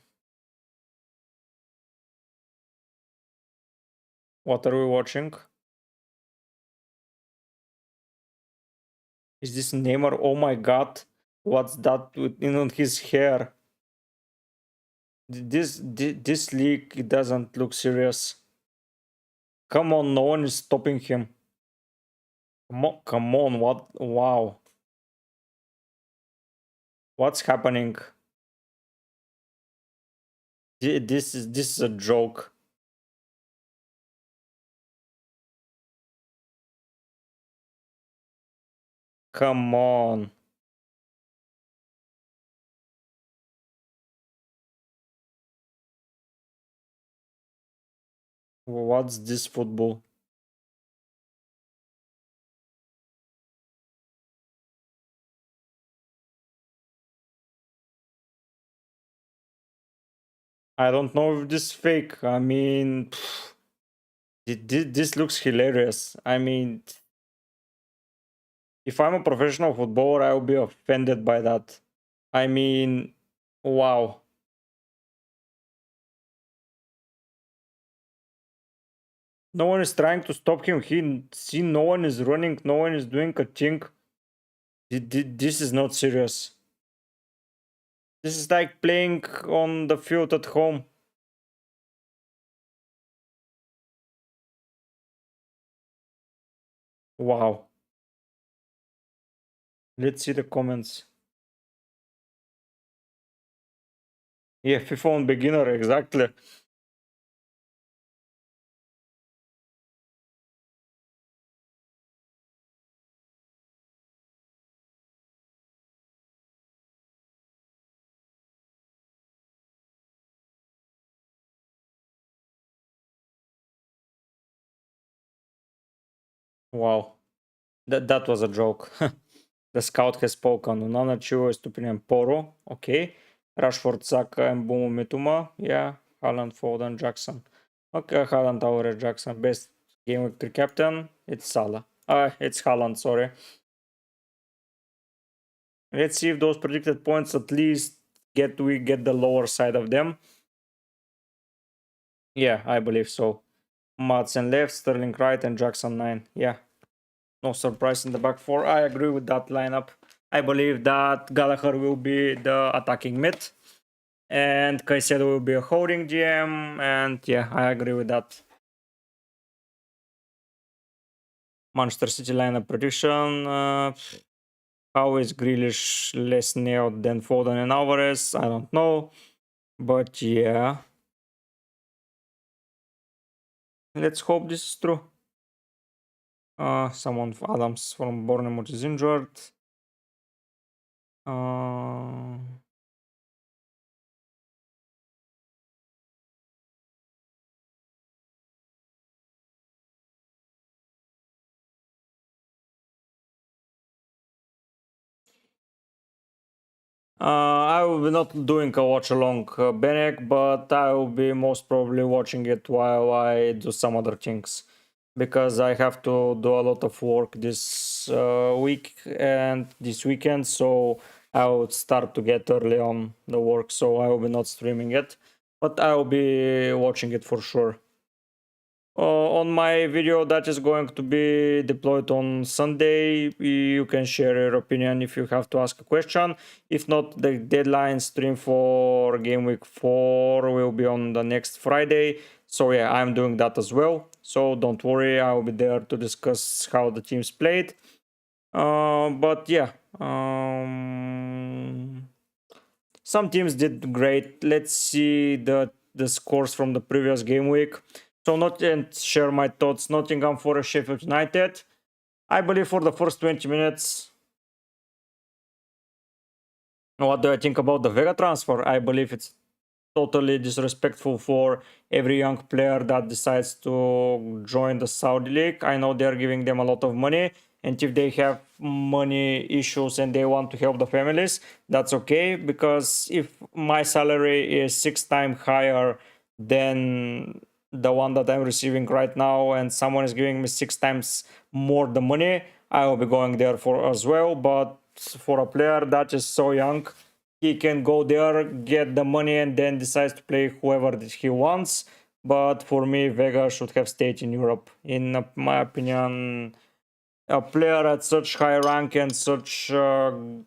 what are we watching? Is this Neymar? Oh my god. What's that on his hair? This league, it doesn't look serious. Come on, no one is stopping him. Come on, what? Wow. What's happening? This is a joke. Come on. What's this football? I don't know if this is fake. I mean, this looks hilarious. I mean, if I'm a professional footballer, I will be offended by that. I mean, wow. No one is trying to stop him. No one is running. No one is doing a thing. This is not serious. This is like playing on the field at home. Wow. Let's see the comments. Yeah, FIFA on beginner, exactly. Wow, that was a joke. The scout has spoken. Unana, Chio, Estupinian, Poro. Okay. Rashford, Saka, and Mbumo, Mituma. Yeah. Haaland, Foden, Jackson. Okay, Haaland, Aure, Jackson. Best game week 3 captain. It's Salah. It's Haaland, sorry. Let's see if those predicted points at least we get the lower side of them. Yeah, I believe so. Madsen left, Sterling right, and Jackson 9. Yeah. No surprise in the back four. I agree with that lineup. I believe that Gallagher will be the attacking mid and Caicedo will be a holding GM. And yeah, I agree with that. Manchester City lineup prediction. How is Grealish less nailed than Foden and Alvarez? I don't know. But yeah. Let's hope this is true. Someone Adams from Bournemouth is injured. I will be not doing a watch along Benek, but I will be most probably watching it while I do some other things because I have to do a lot of work this week and this weekend, so I will start to get early on the work, so I will be not streaming it, but I will be watching it for sure. On my video that is going to be deployed on Sunday, you can share your opinion if you have to ask a question. If not, the deadline stream for game week 4 will be on the next Friday. So yeah, I'm doing that as well. So don't worry, I will be there to discuss how the teams played. But yeah, some teams did great. Let's see the scores from the previous game week. So not and share my thoughts. Nottingham Forest, Sheffield United. I believe for the first 20 minutes. What do I think about the Vega transfer? I believe it's totally disrespectful for every young player that decides to join the Saudi League. I know they're giving them a lot of money, and if they have money issues and they want to help the families, that's okay. Because if my salary is 6 times higher than the one that I'm receiving right now, and someone is giving me 6 times more the money, I will be going there for as well. But for a player that is so young, he can go there, get the money, and then decides to play whoever he wants. But for me, Vega should have stayed in Europe. In my opinion, a player at such high rank and such young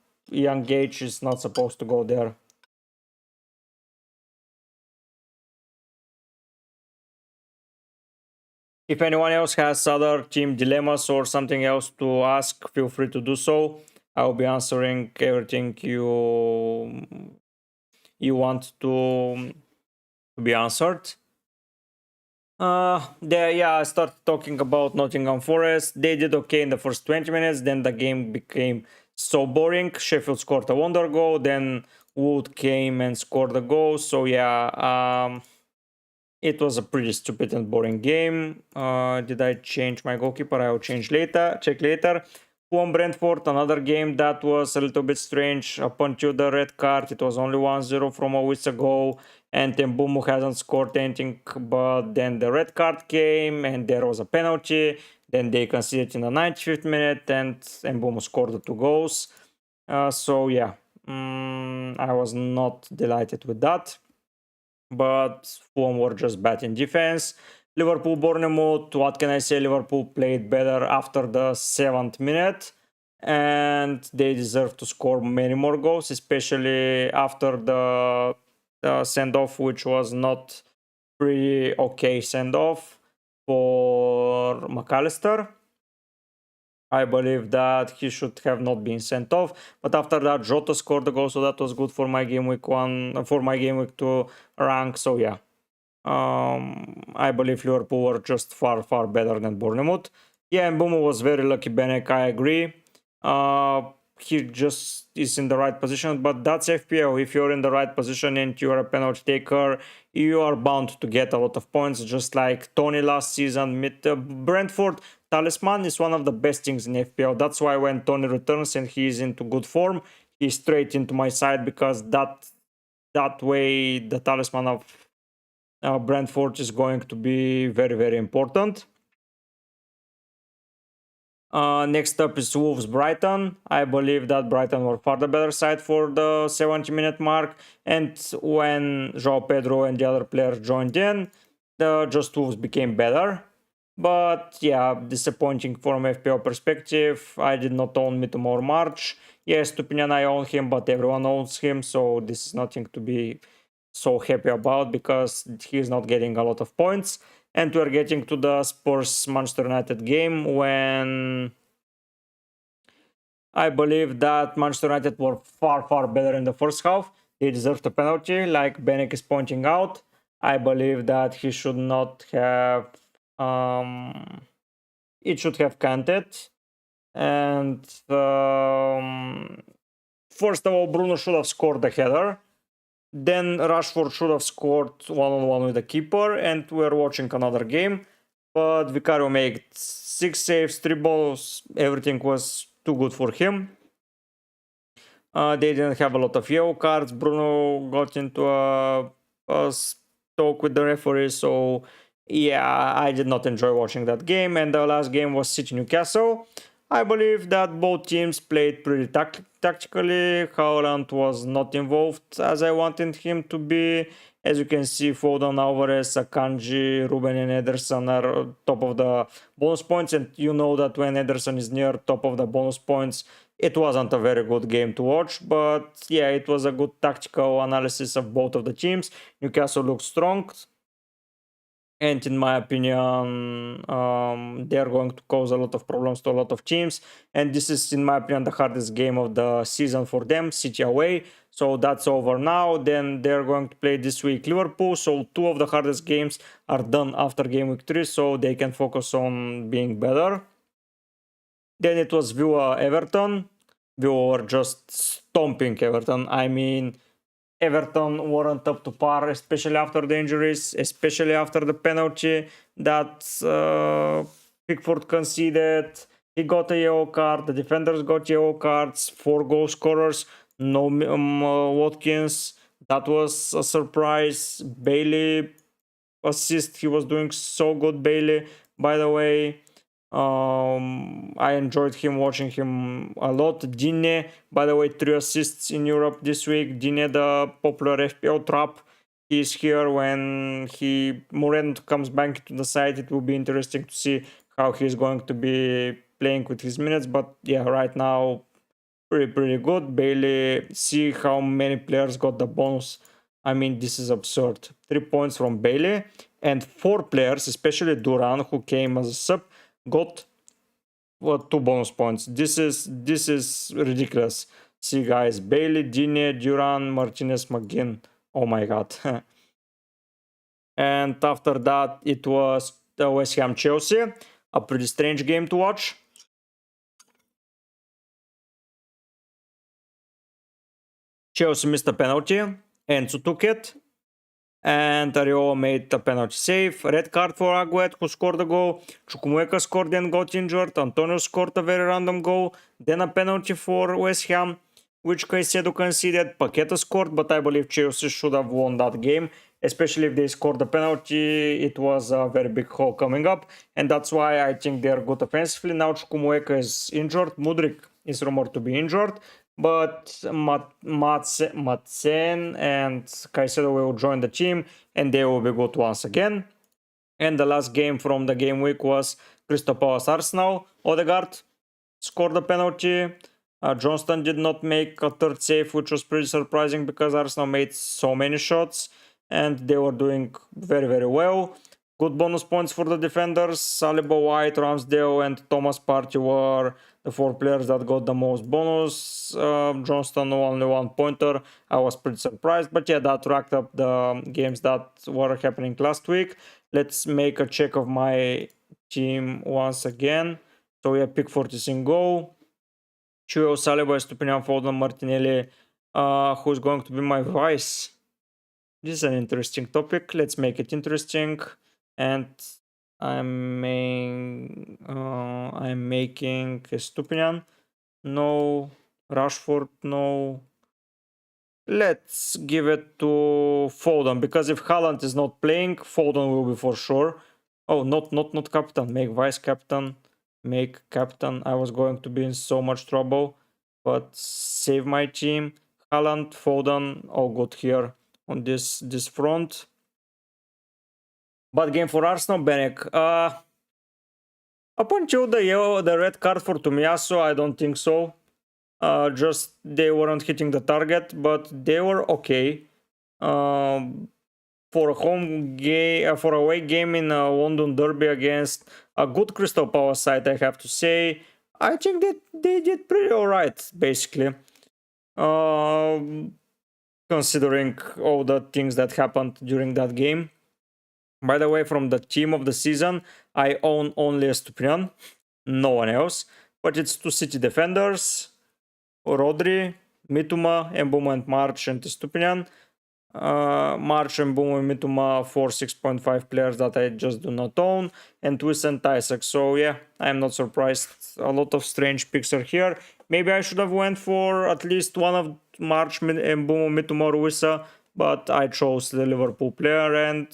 age is not supposed to go there. If anyone else has other team dilemmas or something else to ask, feel free to do so. I'll be answering everything you want to be answered. I started talking about Nottingham Forest. They did okay in the first 20 minutes, then the game became so boring. Sheffield scored a wonder goal, then Wood came and scored a goal. So it was a pretty stupid and boring game. Did I change my goalkeeper? I will change later. Check later. Fulham Brentford, another game that was a little bit strange. Up until the red card, it was only 1-0 from a week ago, and Mbumo hasn't scored anything. But then the red card came, and there was a penalty. Then they conceded in the 95th minute, and Mbumo scored the 2 goals. I was not delighted with that. But Fulham were just bad in defense. Liverpool Bournemouth, what can I say? Liverpool played better after the 7th minute, and they deserve to score many more goals, especially after the send off, which was not pretty okay send off for McAllister. I believe that he should have not been sent off. But after that, Jota scored the goal, so that was good for my game week 1, for my game week 2 rank. So yeah, I believe Liverpool were just far better than Bournemouth. Yeah, and Mbumo was very lucky. Benek, I agree. he just is in the right position, but that's FPL. If you're in the right position and you're a penalty taker, you are bound to get a lot of points, just like Tony last season with Brentford. Talisman is one of the best things in FPL. That's why when Tony returns and he's into good form, he's straight into my side, because that way the Talisman of Brentford is going to be very, very important. Next up is Wolves Brighton. I believe that Brighton were far the better side for the 70-minute mark, and when João Pedro and the other players joined in, just Wolves became better. But yeah, disappointing from FPL perspective. I did not own Mitomor March. Yes, Stupinian I own him, but everyone owns him, so this is nothing to be so happy about, because he's not getting a lot of points. And we're getting to the Spurs Manchester United game, when I believe that Manchester United were far, far better in the first half. They deserved a penalty, like Benek is pointing out. I believe that he should not have. It should have counted. And first of all, Bruno should have scored the header. Then Rashford should have scored one-on-one with the keeper, and we're watching another game. But Vicario made 6 saves, 3 balls. Everything was too good for him. They didn't have a lot of yellow cards. Bruno got into a talk with the referee, so yeah, I did not enjoy watching that game. And the last game was City Newcastle. I believe that both teams played pretty tactically. Haaland was not involved as I wanted him to be. As you can see, Foden, Alvarez, Akanji, Ruben and Ederson are top of the bonus points, and you know that when Ederson is near top of the bonus points, it wasn't a very good game to watch. But yeah, it was a good tactical analysis of both of the teams. Newcastle looks strong, and in my opinion, they are going to cause a lot of problems to a lot of teams, and this is, in my opinion, the hardest game of the season for them, City away. So that's over now. Then they're going to play this week Liverpool, so 2 of the hardest games are done after game week 3, so they can focus on being better. Then it was Villa Everton. Villa were just stomping Everton. I mean, Everton weren't up to par, especially after the injuries, especially after the penalty that Pickford conceded. He got a yellow card, the defenders got yellow cards, 4 goal scorers, no Watkins. That was a surprise. Bailey assist, he was doing so good, Bailey, by the way. I enjoyed him, watching him a lot. Dine, by the way, 3 assists in Europe this week. Dine, the popular FPL trap, he's here. When Moreno comes back to the side, it will be interesting to see how he's going to be playing with his minutes. But yeah, right now, pretty good. Bailey, see how many players got the bonus. I mean, this is absurd. 3 points from Bailey, and 4 players, especially Duran, who came as a sub, got 2 bonus points. This is ridiculous. See, guys, Bailey, Dine, Duran, Martinez, McGinn. Oh my god. And after that, it was the West Ham Chelsea, a pretty strange game to watch. Chelsea missed a penalty, Enzo took it, and Areola made a penalty save. Red card for Aguet, who scored a goal. Chukwuemeka scored and got injured. Antonio scored a very random goal. Then a penalty for West Ham, which Caicedo conceded. Paqueta scored, but I believe Chelsea should have won that game, especially if they scored the penalty. It was a very big hole coming up, and that's why I think they're good offensively. Now Chukwuemeka is injured. Mudryk is rumored to be injured, but Madsen and Caicedo will join the team, and they will be good once again. And the last game from the game week was Crystal Palace Arsenal. Odegaard scored a penalty. Johnston did not make a 3rd save, which was pretty surprising because Arsenal made so many shots and they were doing very, very well. Good bonus points for the defenders. Saliba, White, Ramsdale and Thomas Partey were the 4 players that got the most bonus. Johnston only 1 pointer. I was pretty surprised, but yeah, that racked up the games that were happening last week. Let's make a check of my team once again. So yeah, Pickford is in goal. Chio, Saliba, Estupinian, Foden, Martinelli. Who's going to be my vice? This is an interesting topic. Let's make it interesting. And I'm making Estupinian. No. Rashford, no. Let's give it to Foden, because if Haaland is not playing, Foden will be for sure. Oh, not captain. Make vice captain. Make captain. I was going to be in so much trouble, but save my team. Haaland, Foden, all good here on this front. Bad game for Arsenal, Benek. Up until the red card for Tomiyasu, I don't think so. Just they weren't hitting the target, but they were okay. For a home game, for a away game in a London derby against a good Crystal Palace side, I have to say, I think that they did pretty alright, basically. Considering all the things that happened during that game. By the way, from the team of the season, I own only Estupinian, no one else. But it's two City defenders, Rodri, Mituma, Mbuma and March and Estupinian. March and Mbuma and Mituma for 6.5 players that I just do not own, and Twist and Isaac. So yeah, I'm not surprised. A lot of strange picks are here. Maybe I should have went for at least one of March, Mbuma, Mituma, Ruisa, but I chose the Liverpool player, and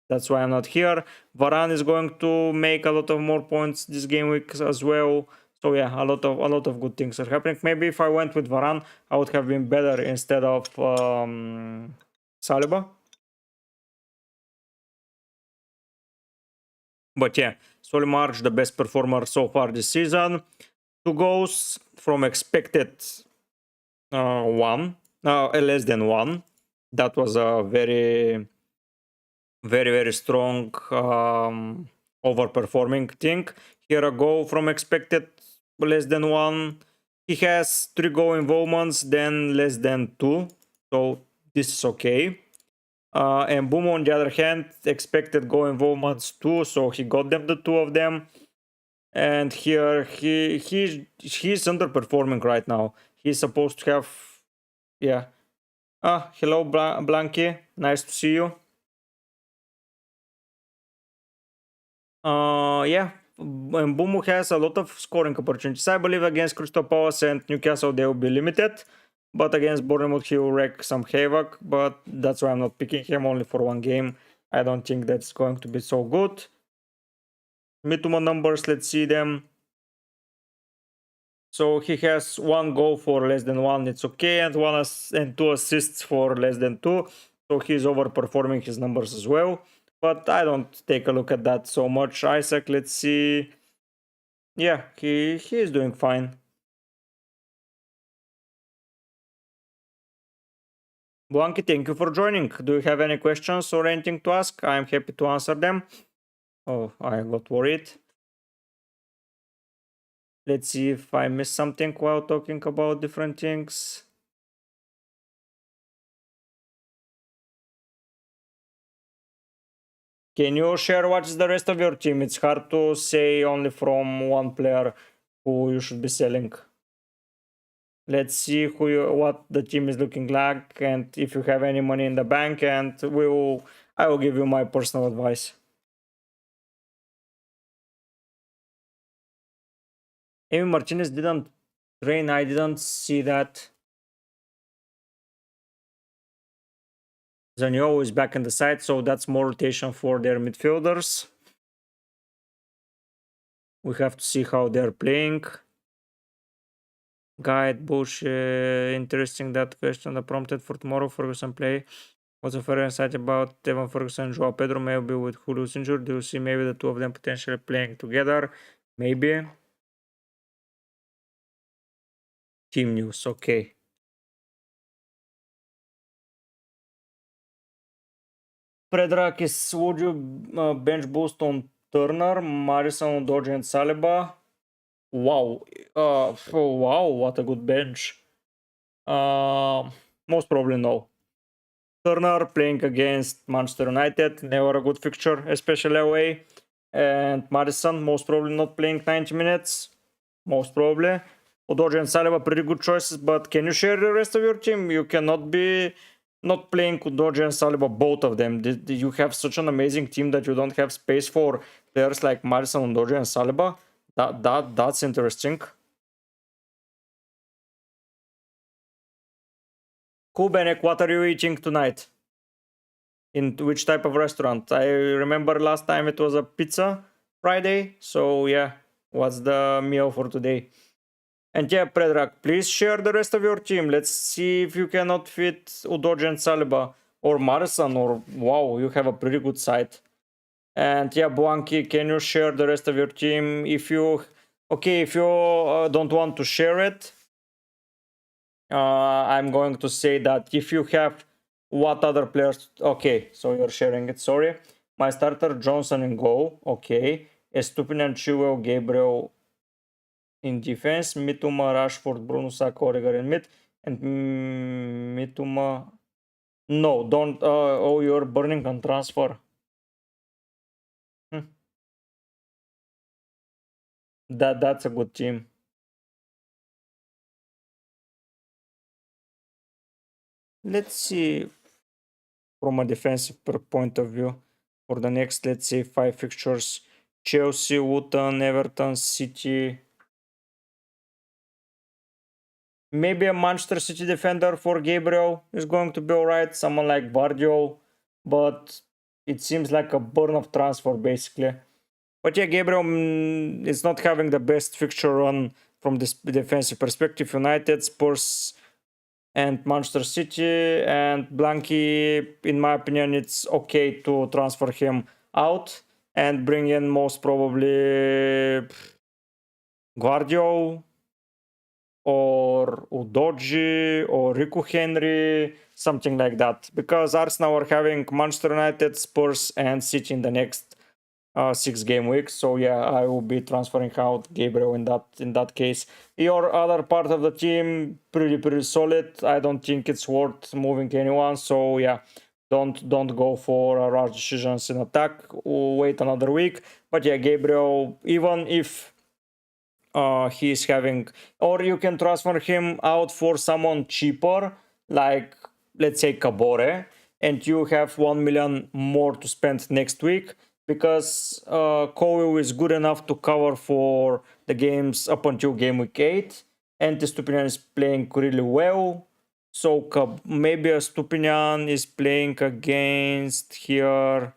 that's why I'm not here. Varane is going to make a lot of more points this game week as well. So yeah, a lot of good things are happening. Maybe if I went with Varane, I would have been better instead of Saliba. But yeah, Solly March, the best performer so far this season. 2 goals from expected less than 1. That was a very strong overperforming thing. Here a goal from expected less than 1. He has 3 goal involvements, then less than 2. So this is okay. And Boom, on the other hand, expected goal involvements 2, so he got them, the 2 of them. And here he's underperforming right now. He's supposed to have, yeah. Hello Blanky, nice to see you. Yeah, and Bumu has a lot of scoring opportunities. I believe against Crystal Palace and Newcastle they will be limited, but against Bournemouth he will wreak some havoc. But that's why I'm not picking him, only for one game. I don't think that's going to be so good. Mituma numbers, let's see them. So he has 1 goal for less than 1, it's okay, and 2 assists for less than 2. So he's overperforming his numbers as well. But I don't take a look at that so much. Isaac, let's see. Yeah, he is doing fine. Blanky, thank you for joining. Do you have any questions or anything to ask? I'm happy to answer them. Oh, I got worried. Let's see if I missed something while talking about different things. Can you share what's the rest of your team? It's hard to say only from one player who you should be selling. Let's see what the team is looking like, and if you have any money in the bank, and I will give you my personal advice. Amy Martinez didn't train. I didn't see that. Zaniolo is back in the side, so that's more rotation for their midfielders. We have to see how they're playing. Guide Bush, interesting that question that prompted for tomorrow Ferguson play. What's a fair insight about Evan Ferguson and Joao Pedro, maybe with Julio's injured? Do you see maybe the two of them potentially playing together? Maybe. Team news, okay. Predrakis, would you bench boost on Turner, Madison, Dodge and Saliba? Wow. Wow, what a good bench. Most probably no. Turner playing against Manchester United, never a good fixture, especially away. And Madison most probably not playing 90 minutes. Most probably. Udogie and Saliba, pretty good choices, but can you share the rest of your team? You cannot be not playing Udogie and Saliba, both of them. You have such an amazing team that you don't have space for players like Maddison, Udogie, and Saliba. That's interesting. Kubenek, what are you eating tonight? In which type of restaurant? I remember last time it was a pizza Friday. So yeah, what's the meal for today? And yeah, Predrag, please share the rest of your team. Let's see if you cannot fit Udogie and Saliba or Marison, or wow, you have a pretty good side. And yeah, Blanky, can you share the rest of your team? If you don't want to share it, I'm going to say that if you have what other players, okay, so you're sharing it, sorry. My starter, Johnson in goal, okay. Estupinian, Chilwell, Gabriel in defense, Mituma, Rashford, Bruno Saka, Odegaard in mid, and Mituma. No, don't. Oh, you're burning on transfer. Hmm. That's a good team. Let's see from a defensive point of view for the next, let's say, 5 fixtures. Chelsea, Luton, Everton, City. Maybe a Manchester City defender for Gabriel is going to be alright. Someone like Guardiola, but it seems like a burn of transfer basically. But yeah, Gabriel is not having the best fixture run from this defensive perspective. United, Spurs, and Manchester City. And Blanky, in my opinion, it's okay to transfer him out and bring in most probably Guardiola or Udogie or Riku Henry, something like that. Because Arsenal are having Manchester United, Spurs, and City in the next 6-game week. So yeah, I will be transferring out Gabriel in that case. Your other part of the team pretty solid. I don't think it's worth moving anyone. So yeah, don't go for rash decisions in attack. We'll wait another week. But yeah, Gabriel, even if he's having, or you can transfer him out for someone cheaper, like let's say Kabore, and you have 1 million more to spend next week, because Kowill is good enough to cover for the games up until game week 8, and Stupinian is playing really well. So maybe a Stupinian is playing against here.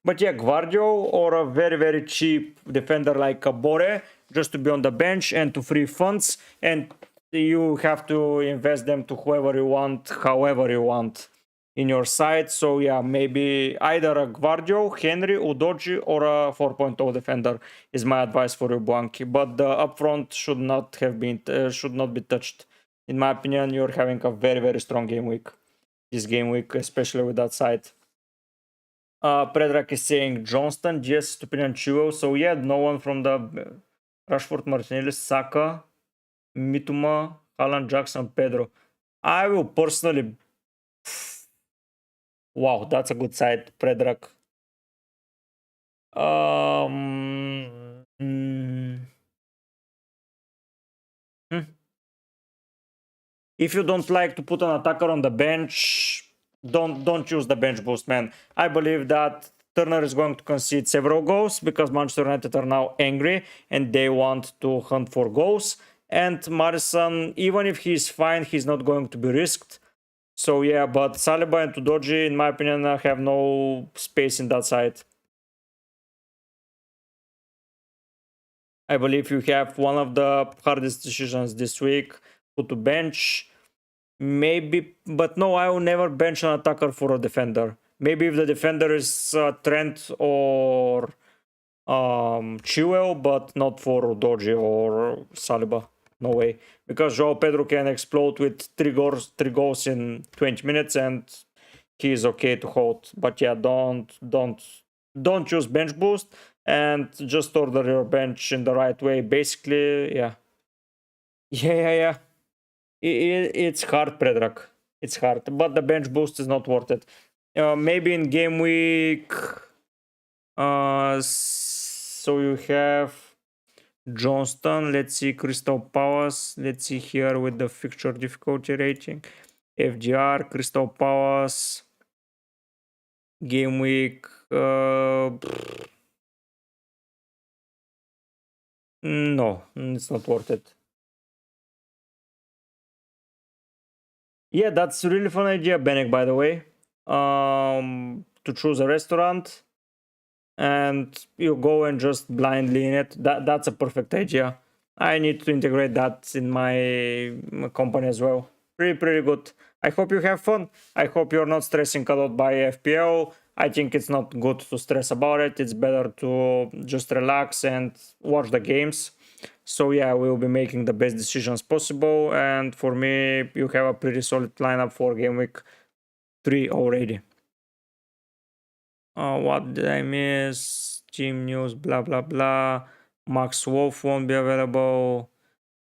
But yeah, Guardiola or a very cheap defender like Kabore, just to be on the bench and to free funds, and you have to invest them to whoever you want, however you want in your side. So yeah, maybe either a Guardiola, Henry, Udogie, or a 4.0 defender is my advice for you, Blanky. But the upfront should not be touched. In my opinion, you're having a very strong game week this game week, especially with that side. Predrag is saying Johnston, yes, Stupinian, Chilwell. So yeah, no one from the Rashford, Martinelli, Saka, Mituma, Haaland, Jackson, Pedro. I will personally. Wow, that's a good side, Predrag. If you don't like to put an attacker on the bench, don't use the bench boost, man. I believe that Turner is going to concede several goals because Manchester United are now angry and they want to hunt for goals. And Maddison, even if he's fine, he's not going to be risked. So yeah, but Saliba and Udogie, in my opinion, have no space in that side. I believe you have one of the hardest decisions this week. Put to bench. Maybe, but no, I will never bench an attacker for a defender. Maybe if the defender is Trent or Chilwell, but not for Udogie or Saliba. No way. Because Joao Pedro can explode with three goals in 20 minutes and he is okay to hold. But yeah, don't use bench boost and just order your bench in the right way. Basically, yeah. Yeah. It's hard, Predrag. It's hard, but the bench boost is not worth it. Maybe in game week. So you have Johnston. Let's see Crystal Palace. Let's see here with the fixture difficulty rating. FGR, Crystal Palace, game week. No, it's not worth it. Yeah, that's a really fun idea, Benek, by the way. To choose a restaurant and you go and just blindly in it. That's a perfect idea. I need to integrate that in my company as well. Pretty good. I hope you have fun. I hope you're not stressing a lot by FPL. I think it's not good to stress about it. It's better to just relax and watch the games. So yeah, we'll be making the best decisions possible. And for me, you have a pretty solid lineup for game week 3 already. What did I miss? Team news, blah blah blah. Max Wolf won't be available.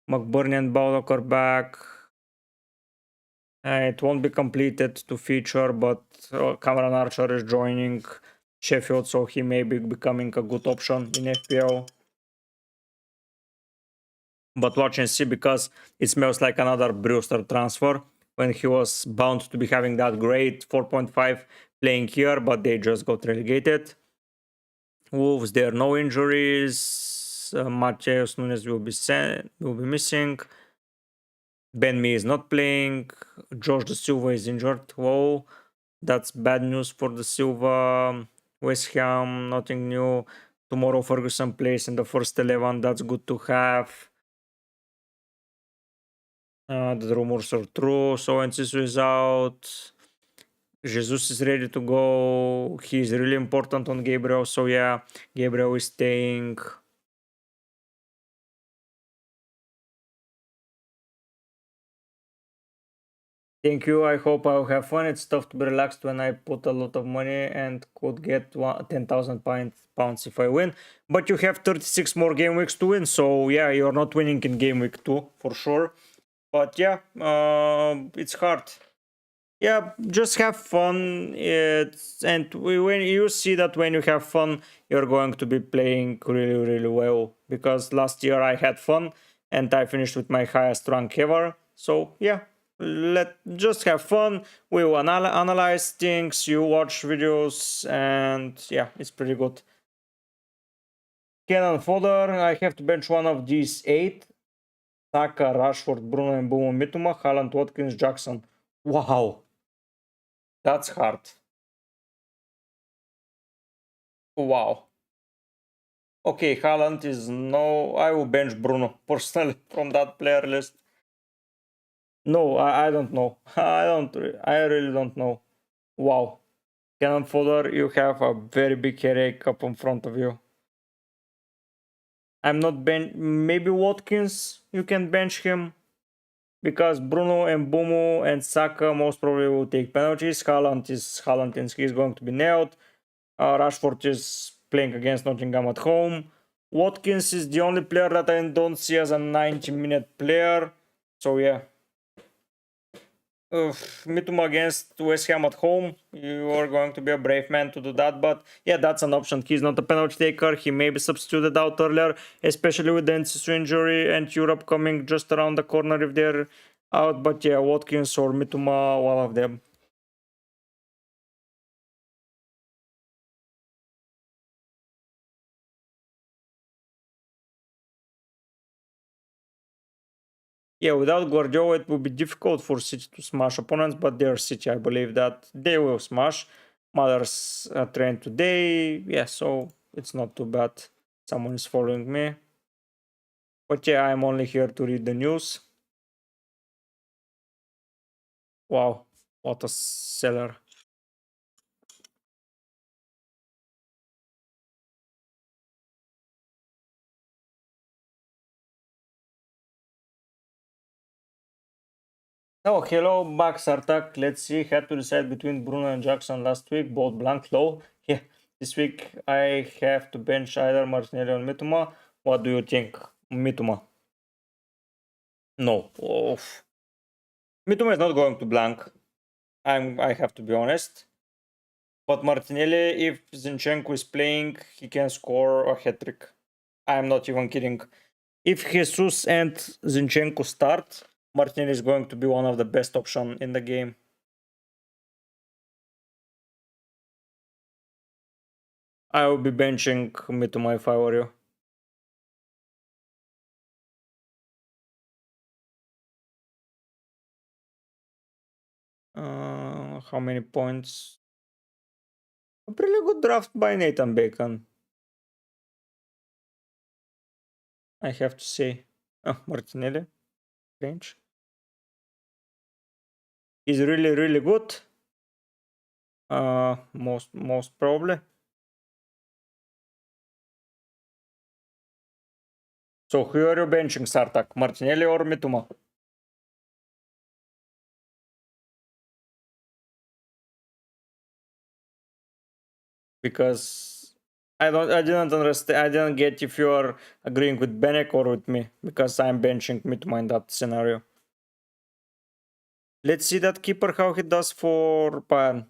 McBurney and Baldock are back. It won't be completed to feature, but Cameron Archer is joining Sheffield, so he may be becoming a good option in FPL. But watch and see, because it smells like another Brewster transfer when he was bound to be having that great 4.5 playing here, but they just got relegated. Wolves, there are no injuries. Mateus Nunes will be missing. Ben Mee is not playing. Josh Da Silva is injured. Whoa, that's bad news for Da Silva. West Ham, nothing new. Tomorrow Ferguson plays in the first 11. That's good to have. The rumors are true. So Enciso is out. Jesus is ready to go. He's really important on Gabriel. So yeah, Gabriel is staying. Thank you. I hope I'll have fun. It's tough to be relaxed when I put a lot of money and could get 10,000 pounds if I win. But you have 36 more game weeks to win. So yeah, you're not winning in game week 2 for sure. But yeah, it's hard. Yeah, just have fun. When you see that when you have fun, you're going to be playing really well. Because last year I had fun and I finished with my highest rank ever. So yeah, let just have fun. We will analyze things. You watch videos, and yeah, it's pretty good. Cannon fodder. I have to bench one of these 8. Saka, Rashford, Bruno, and Bomo, Mitoma, Haaland, Watkins, Jackson. Wow, that's hard. Wow. Okay, Haaland is no. I will bench Bruno personally from that player list. No, I don't know. I really don't know. Wow. Cannon fodder, you have a very big headache up in front of you. I'm not maybe Watkins, you can bench him. Because Bruno and Bumo and Saka most probably will take penalties. Haaland and he's going to be nailed. Rashford is playing against Nottingham at home. Watkins is the only player that I don't see as a 90-minute player. So yeah. Mitoma against West Ham at home. You are going to be a brave man to do that, but yeah, that's an option. He's not a penalty taker. He may be substituted out earlier, especially with the Enciso injury and Europe coming just around the corner if they're out. But yeah, Watkins or Mitoma, one of them. Yeah, without Guardiola, it will be difficult for City to smash opponents, but they're City. I believe that they will smash. Mothers trained today. Yeah, so it's not too bad. Someone is following me. But yeah, I'm only here to read the news. Wow, what a seller. Oh, hello, Max Artak. Let's see. Had to decide between Bruno and Jackson last week, both blank low. Yeah, this week I have to bench either Martinelli or Mitoma. What do you think? Mitoma. No. Oh. Mitoma is not going to blank. I have to be honest. But Martinelli, if Zinchenko is playing, he can score a hat trick. I'm not even kidding. If Jesus and Zinchenko start, Martinelli is going to be one of the best options in the game. I will be benching Mitoma if I were you. How many points? A pretty good draft by Nathan Bacon, I have to say. Oh, Martinelli, strange. He's really, really good. Most probably. So who are you benching, Sartak? Martinelli or Mitoma? Because I didn't understand. I didn't get if you are agreeing with Benek or with me, because I'm benching Mitoma in that scenario. Let's see that keeper how he does for Bayern.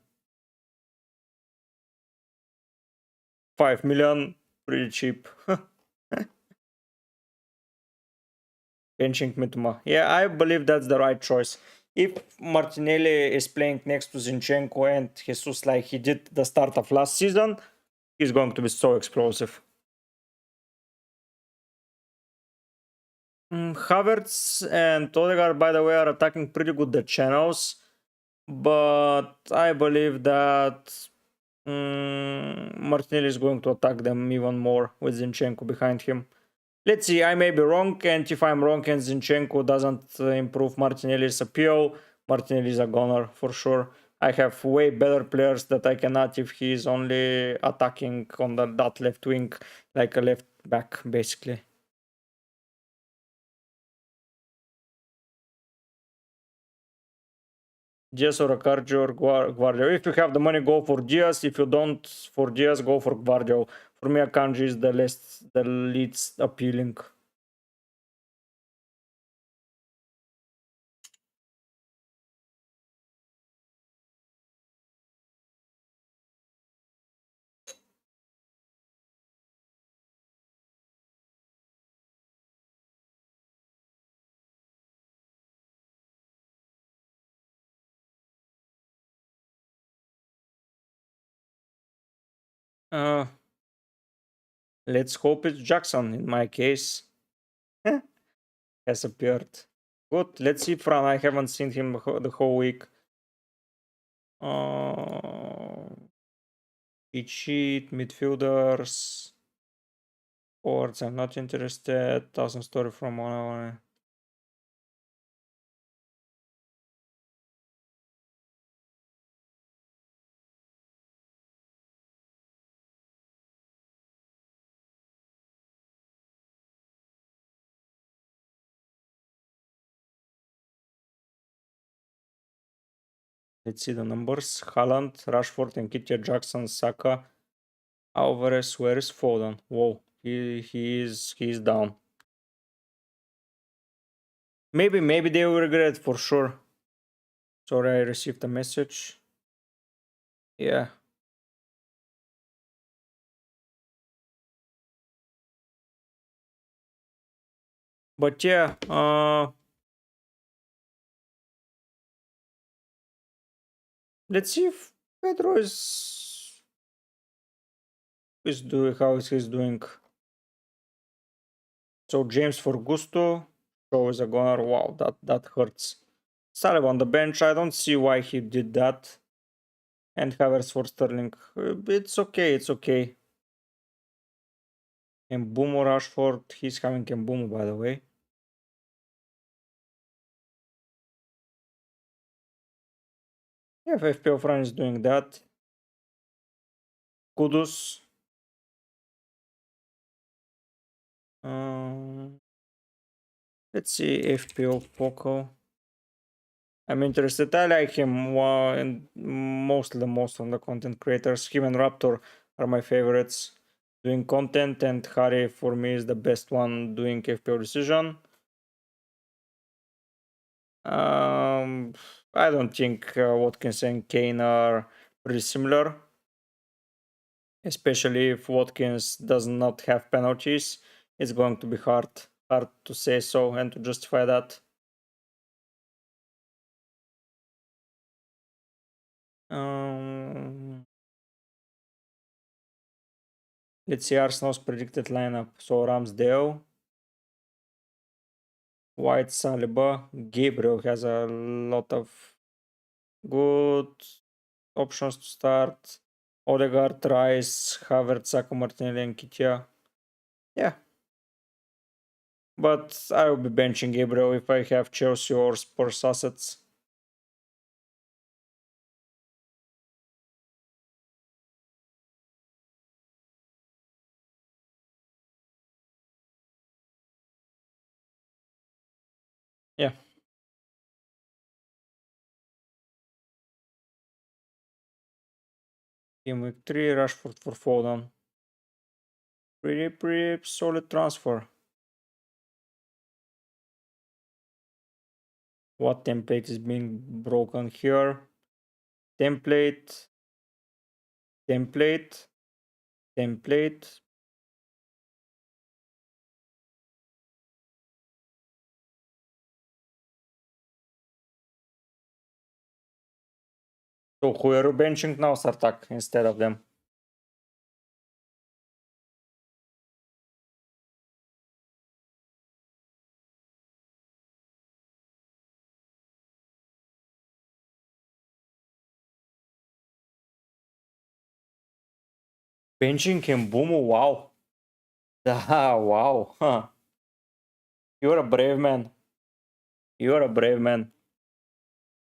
5 million, pretty cheap. Benching Mitoma. Yeah, I believe that's the right choice. If Martinelli is playing next to Zinchenko and Jesus like he did the start of last season, he's going to be so explosive. Havertz and Odegaard, by the way, are attacking pretty good the channels, but I believe that Martinelli is going to attack them even more with Zinchenko behind him. Let's see, I may be wrong, and if I'm wrong and Zinchenko doesn't improve Martinelli's appeal, Martinelli is a goner for sure. I have way better players that I can add if he's only attacking on that left wing, like a left back, basically. Diaz or Akanji or Guardio. If you have the money, go for Diaz. If you don't for Diaz, go for Guardio. For me, Akanji is the least appealing. Uh, let's hope it's Jackson in my case. Has appeared. Good. Let's see Fran. I haven't seen him the whole week. Cheat sheet, midfielders, forwards. I'm not interested. 1,000 story from 1 hour. Let's see the numbers. Haaland, Rashford, and Nketiah, Jackson, Saka, Alvarez. Where is Foden? Whoa, he's down. Maybe they will regret for sure. Sorry, I received a message. Yeah. But yeah, let's see if Pedro is doing how he's doing. So James for Gusto, Shaw is a goner. Wow, that hurts. Saliba on the bench. I don't see why he did that. And Havertz for Sterling. It's okay. It's okay. And Mbumo Rashford. He's having Mbumo, by the way. Yeah, if FPL Fran is doing that. Kudus. Let's see FPL Poco. I'm interested. I like him, and most from the content creators. Him and Raptor are my favorites doing content, and Harry for me is the best one doing FPL decision. I don't think Watkins and Kane are pretty similar, especially if Watkins does not have penalties. It's going to be hard. hard to say so and to justify that. Let's see Arsenal's predicted lineup. So Ramsdale, White, Saliba, Gabriel has a lot of good options to start. Odegaard, Rice, Havertz, Saka, Martinelli, and Kitia. Yeah. But I will be benching Gabriel if I have Chelsea or Spurs assets. Yeah. Game week 3, Rashford for Foden. Pretty solid transfer. What template is being broken here? Template, template, template. So who are you benching now, Sartak, instead of them? Benching him, Boomo, wow. Ah, wow. Huh. You're a brave man. You're a brave man.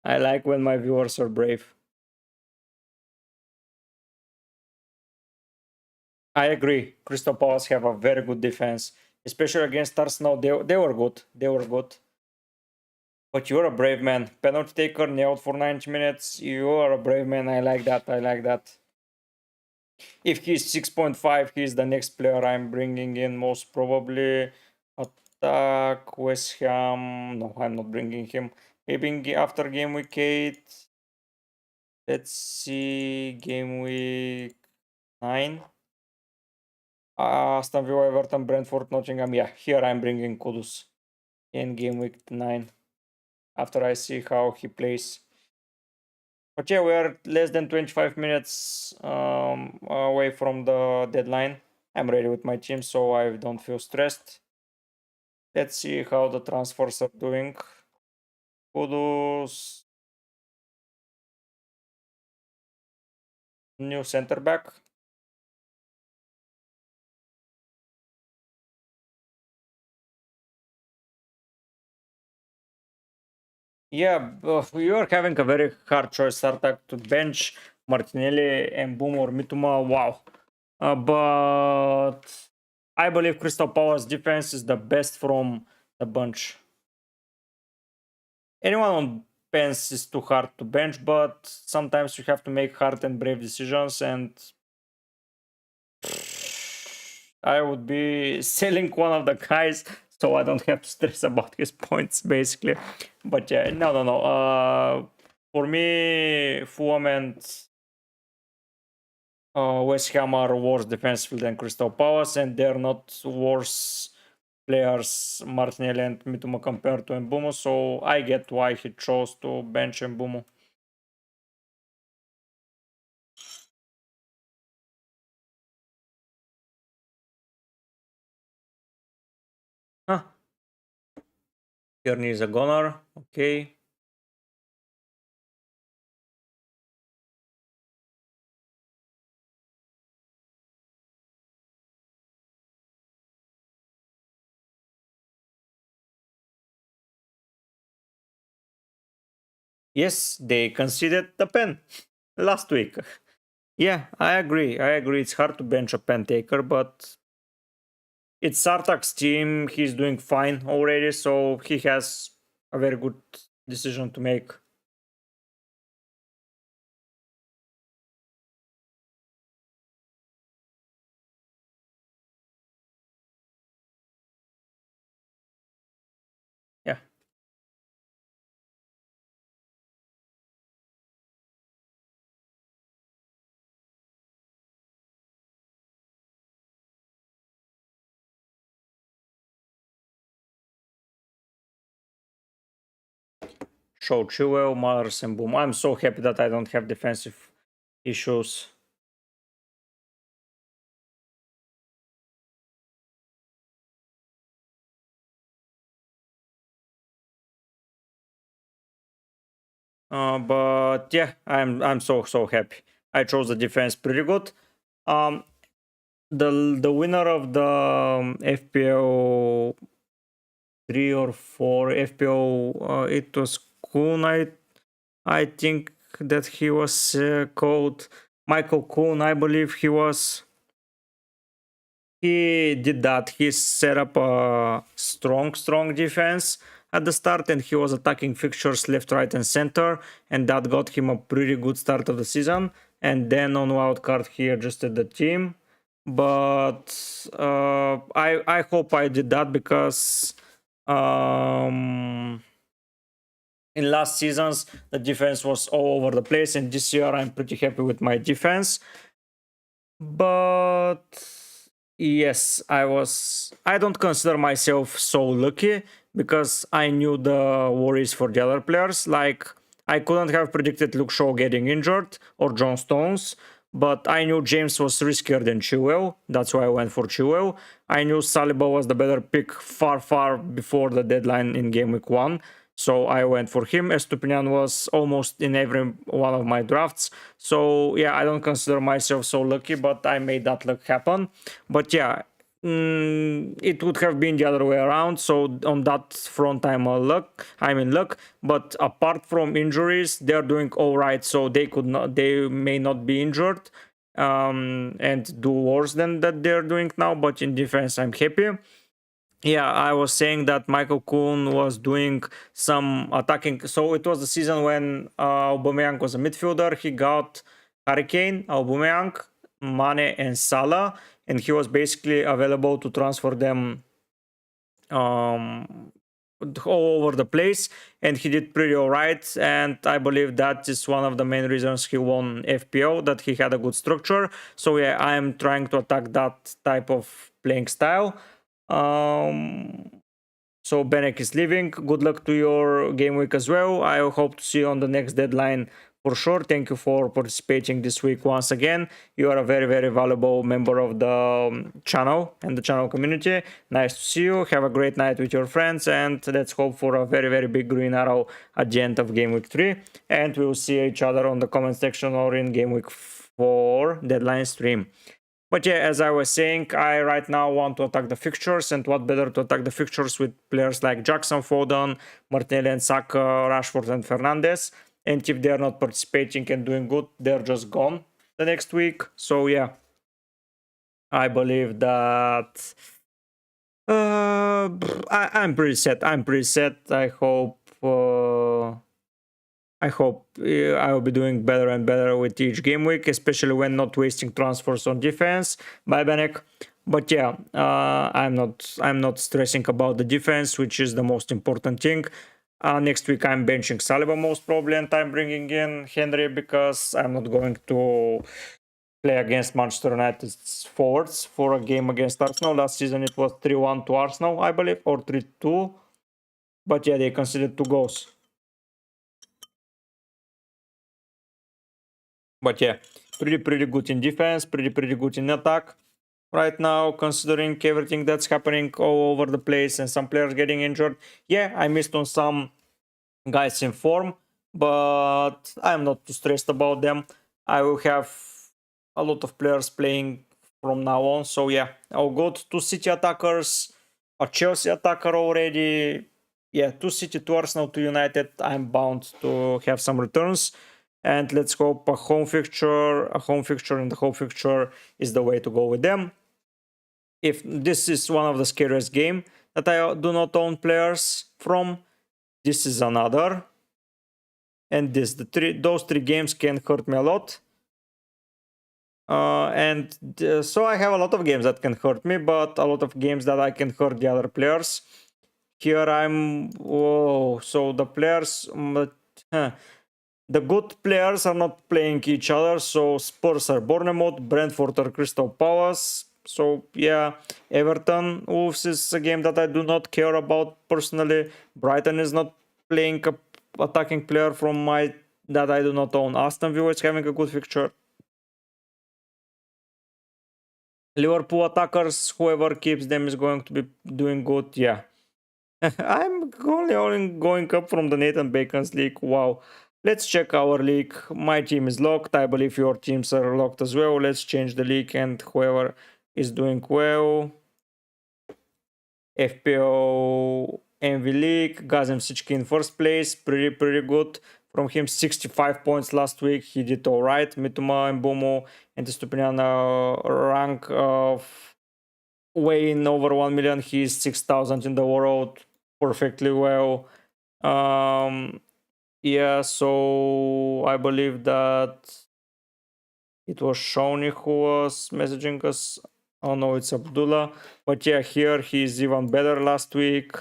I like when my viewers are brave. I agree. Crystal Palace have a very good defense, especially against Arsenal. They were good. They were good. But you're a brave man. Penalty taker nailed for 90 minutes. You are a brave man. I like that. I like that. If he's 6.5, he's the next player I'm bringing in most probably. Attack West Ham. No, I'm not bringing him. Maybe after game week 8. Let's see. Game week 9. Aston Villa, Everton, Brentford, Nottingham. Yeah, here I'm bringing Kudus in game week 9 after I see how he plays. But yeah, we are less than 25 minutes away from the deadline. I'm ready with my team, so I don't feel stressed. Let's see how the transfers are doing. Kudus, new center back. Yeah, you are having a very hard choice, Sartak, to bench Martinelli and Boom or Mituma. Wow. But I believe Crystal Palace defense is the best from the bunch. Anyone on pens is too hard to bench, but sometimes you have to make hard and brave decisions, and I would be selling one of the guys so I don't have to stress about his points, basically. But yeah, no. For me, Fulham and West Ham are worse defensively than Crystal Palace, and they're not worse players, Martinelli and Mitoma, compared to Mbumo, so I get why he chose to bench Mbumo. Huh. Kearney is a goner, okay. Yes, they conceded the pen last week. Yeah, I agree. It's hard to bench a pen taker, but it's Sartak's team. He's doing fine already, so he has a very good decision to make. Yeah. Show Chilwell, Mars, and boom. I'm so happy that I don't have defensive issues. But yeah, I'm so happy. I chose the defense pretty good. The winner of the FPL 3 or 4 FPL, it was Kuhn. I think that he was called Michael Kuhn. I believe he was. He did that. He set up a strong defense at the start, and he was attacking fixtures left, right, and center, and that got him a pretty good start of the season. And then on wildcard, he adjusted the team. But I hope I did that because in last seasons the defense was all over the place, and this year I'm pretty happy with my defense. But yes, I don't consider myself so lucky because I knew the worries for the other players. Like, I couldn't have predicted Luke Shaw getting injured or John Stones, but I knew James was riskier than Chilwell. That's why I went for Chilwell. I knew Saliba was the better pick far before the deadline in game week 1. So I went for him. Estupinian was almost in every one of my drafts. So yeah, I don't consider myself so lucky, but I made that luck happen. But yeah, it would have been the other way around. So on that front, I'm in luck. But apart from injuries, they're doing all right. So they may not be injured and do worse than that they're doing now. But in defense, I'm happy. Yeah, I was saying that Michael Kuhn was doing some attacking. So it was the season when Aubameyang was a midfielder. He got Harry Kane, Aubameyang, Mane, and Salah, and he was basically available to transfer them all over the place, and he did pretty alright. And I believe that is one of the main reasons he won FPL, that he had a good structure. So yeah, I'm trying to attack that type of playing style. So Benek is leaving. Good luck to your game week as well. I hope to see you on the next deadline for sure. Thank you for participating this week once again. You are a very valuable member of the channel and the channel community. Nice to see you. Have a great night with your friends, and let's hope for a very big green arrow at the end of game week 3. And we'll see each other on the comment section or in game week 4 deadline stream. But yeah, as I was saying, I right now want to attack the fixtures, and what better to attack the fixtures with players like Jackson, Foden, Martinelli and Saka, Rashford and Fernandes. And if they're not participating and doing good, they're just gone the next week. So yeah, I believe that I'm pretty set. I hope I will be doing better and better with each game week, especially when not wasting transfers on defense. Bye, Benek. But yeah, I'm not stressing about the defense, which is the most important thing. Next week I'm benching Saliba most probably, and I'm bringing in Henry because I'm not going to play against Manchester United's forwards for a game against Arsenal. Last season it was 3-1 to Arsenal, I believe, or 3-2. But yeah, they conceded 2 goals. But yeah, pretty good in defense, pretty good in attack right now, considering everything that's happening all over the place and some players getting injured. Yeah, I missed on some guys in form, but I'm not too stressed about them. I will have a lot of players playing from now on. So yeah, I'll go to 2 City attackers, a Chelsea attacker already. Yeah, 2 City, 2 Arsenal, 2 United. I'm bound to have some returns. And let's hope a home fixture and the home fixture is the way to go with them. If this is one of the scariest game that I do not own players from, this is another. And those 3 games can hurt me a lot. So I have a lot of games that can hurt me, but a lot of games that I can hurt the other players. Here so the players... The good players are not playing each other, so Spurs are Bournemouth, Brentford are Crystal Palace. So yeah, Everton Wolves is a game that I do not care about personally. Brighton is not playing a attacking player from my that I do not own. Aston Villa is having a good fixture. Liverpool attackers, whoever keeps them is going to be doing good. Yeah. I'm only going up from the Nathan Bacon's league. Wow. Let's check our league. My team is locked. I believe your teams are locked as well. Let's change the league and whoever is doing well. FPL MV League. Gazem Sichki in first place. Pretty good. From him, 65 points last week. He did alright. Mituma and Bomo and Stupinian rank of way in over 1 million. He's 6,000 in the world. Perfectly well. Yeah, so I believe that it was Shawnee who was messaging us. Oh no, it's Abdullah. But yeah, here he's even better last week.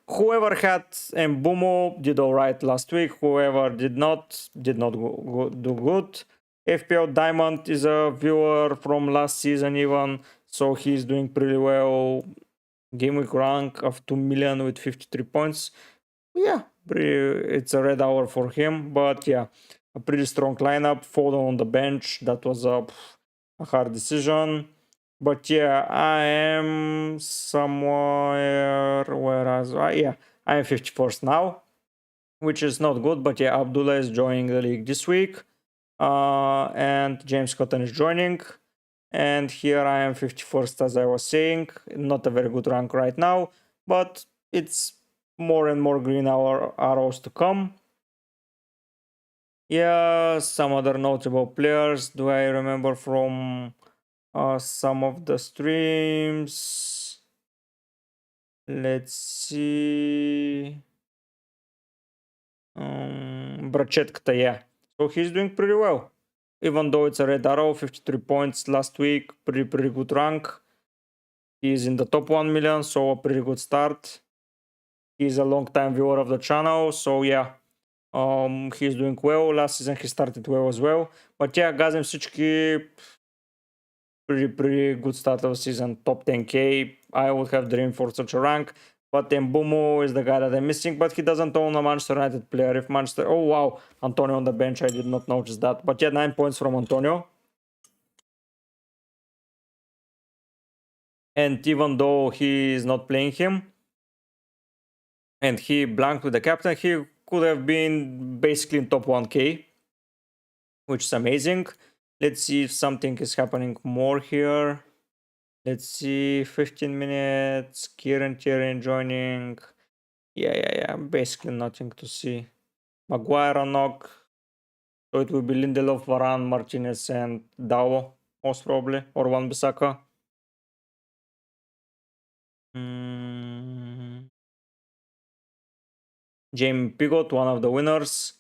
Whoever had Mbumo did alright last week. Whoever did not do good. FPL Diamond is a viewer from last season even, so he's doing pretty well. Game week rank of 2 million with 53 points. Yeah, it's a red hour for him, but yeah, a pretty strong lineup. Foden on the bench, that was a hard decision. But yeah, I am somewhere, whereas, yeah, I am 51st now, which is not good, but yeah, Abdullah is joining the league this week, and James Cotton is joining. And here I am 51st, as I was saying. Not a very good rank right now, but it's more and more green arrows to come. Yeah, some other notable players. Do I remember from some of the streams? Let's see. Brachetkta, yeah. So he's doing pretty well. Even though it's a red arrow, 53 points last week, pretty good rank. He's in the top 1 million, so a pretty good start. He's a long time viewer of the channel, so yeah, he's doing well. Last season he started well as well. But yeah, Gazem Sichki, pretty good start of the season, top 10k. I would have dreamed for such a rank. But Mbumo is the guy that I'm missing, but he doesn't own a Manchester United player. If Manchester, oh wow, Antonio on the bench, I did not notice that. But yeah, 9 points from Antonio. And even though he is not playing him, and he blanked with the captain, he could have been basically in top 1k, which is amazing. Let's see if something is happening more here. Let's see, 15 minutes, Kieran Tierney joining. Yeah, basically nothing to see. Maguire on knock. So it will be Lindelof, Varane, Martinez, and Dao, most probably, or Wan-Bissaka. Jamie Pigot, one of the winners.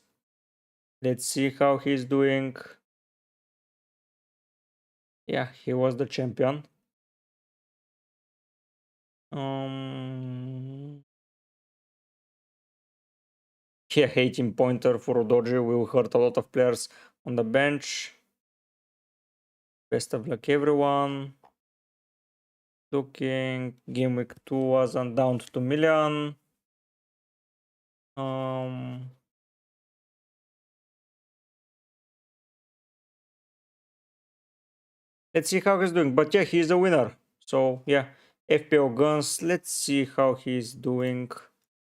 Let's see how he's doing. Yeah, he was the champion. Yeah, 18 pointer for Doji will hurt a lot of players on the bench. Best of luck, everyone. Looking, game week 2 wasn't down to 2 million. Let's see how he's doing. But yeah, he's the winner. So yeah, FPL Guns. Let's see how he's doing.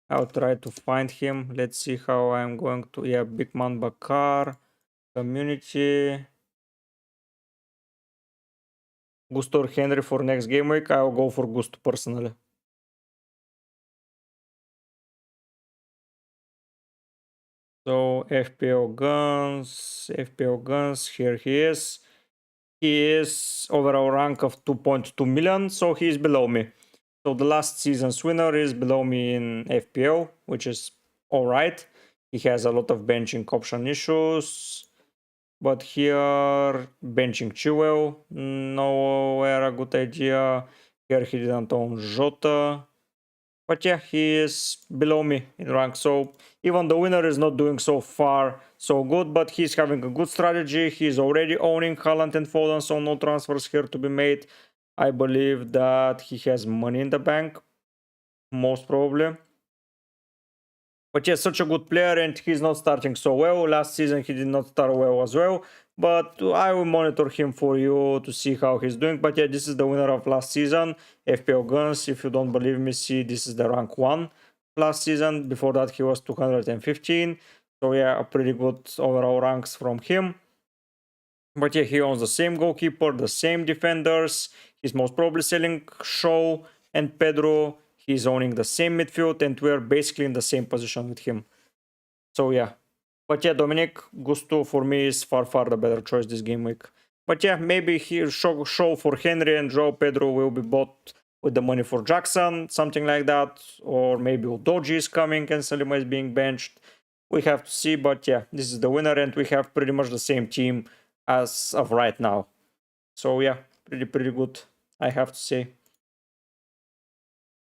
I'll try to find him. Let's see how I'm going to. Yeah, Big Man Bakar, community. Gusto or Henry for next game week. I'll go for Gusto personally. So FPL Guns, here he is. He is overall rank of 2.2 million, so he is below me. So the last season's winner is below me in FPL, which is alright. He has a lot of benching option issues. But here, benching Chilwell, nowhere a good idea. Here he didn't own Jota. But yeah, he is below me in rank. So even the winner is not doing so far so good, but he's having a good strategy. He's already owning Haaland and Foden, so no transfers here to be made. I believe that he has money in the bank, most probably. But yeah, such a good player, and he's not starting so well. Last season he did not start well as well. But I will monitor him for you to see how he's doing. But yeah, this is the winner of last season, FPL Guns. If you don't believe me, see, this is the rank 1 last season. Before that he was 215. So yeah, a pretty good overall ranks from him. But yeah, he owns the same goalkeeper, the same defenders. He's most probably selling Shaw and Pedro. He's owning the same midfield, and we're basically in the same position with him. So yeah. But yeah, Dominic Gusto for me is far the better choice this game week. But yeah, maybe he Shaw for Henry and Joao Pedro will be bought with the money for Jackson, something like that. Or maybe Udoji is coming and Salima is being benched. We have to see, but yeah, this is the winner, and we have pretty much the same team as of right now. So yeah, pretty good, I have to say.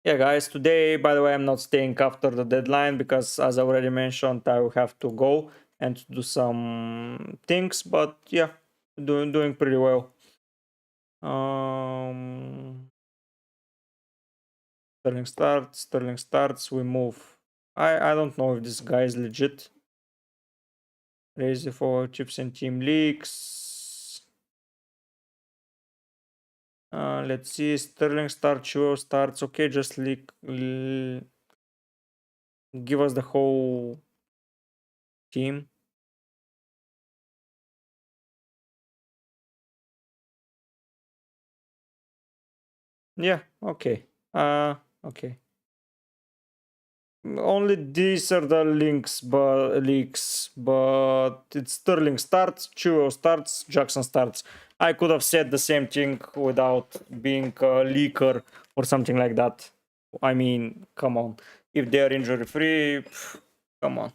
Yeah, guys, today, by the way, I'm not staying after the deadline because, as I already mentioned, I will have to go and do some things. But yeah, doing pretty well. Sterling starts. We move. I don't know if this guy is legit. Raise for chips and team leaks. Let's see. Sterling starts. Chua starts. Okay, just give us the whole team. Yeah, okay. Okay. Only these are the leaks, but it's Sterling starts, Chua starts, Jackson starts. I could have said the same thing without being a leaker or something like that. I mean, come on. If they're injury free, come on.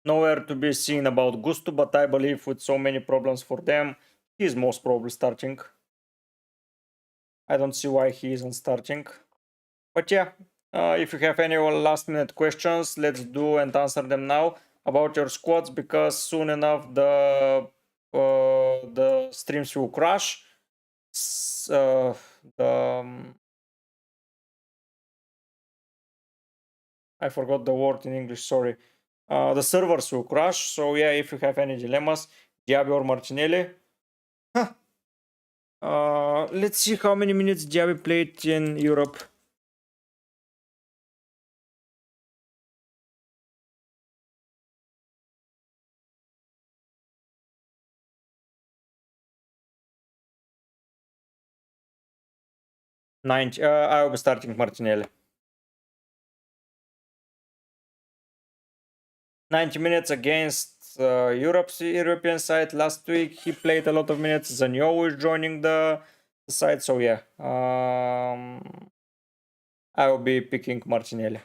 Nowhere to be seen about Gusto, but I believe with so many problems for them, he's most probably starting. I don't see why he isn't starting. But yeah, if you have any last minute questions, let's do and answer them now about your squads, because soon enough the streams will crash. I forgot the word in English, sorry. The servers will crash. So yeah, if you have any dilemmas, Diaby or Martinelli. Huh. Let's see how many minutes Diaby played in Europe. 90. I will be starting Martinelli. 90 minutes against European side last week. He played a lot of minutes. Zaniolo is joining the side. So yeah, I will be picking Martinelli.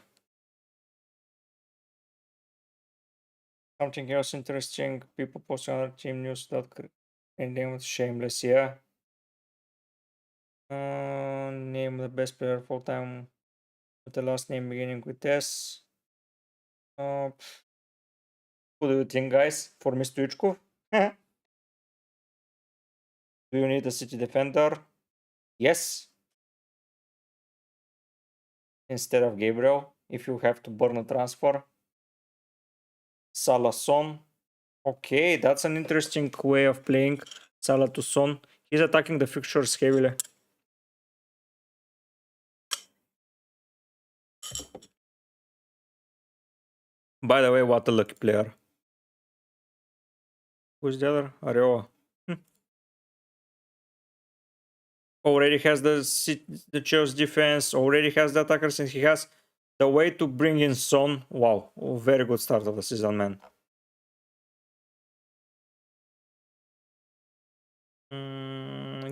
Something else interesting. People posting on team news that name shameless. Yeah. Name the best player full time with the last name beginning with S. Who do you think, guys? For me, Stoichkov? Do you need a city defender? Yes. Instead of Gabriel, if you have to burn a transfer. Salah Son. Okay, that's an interesting way of playing. Salah to Son. He's attacking the fixtures heavily. By the way, what a lucky player. Who's the other? Areola. Already has the Chelsea defense, already has the attackers, and he has the way to bring in Son. Wow, very good start of the season, man.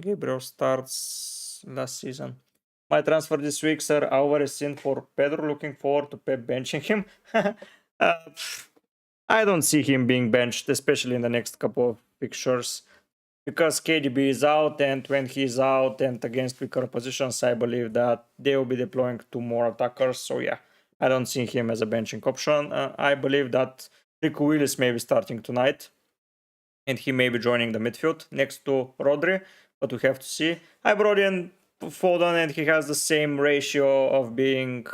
Gabriel starts last season. My transfer this week, sir, Alvarez in for Pedro. Looking forward to Pep benching him. I don't see him being benched, especially in the next couple of fixtures, because KDB is out, and when he's out and against weaker positions, I believe that they will be deploying 2 more attackers. So yeah, I don't see him as a benching option. I believe that Rico Willis may be starting tonight, and he may be joining the midfield next to Rodri, but we have to see. I brought in Foden, and he has the same ratio of being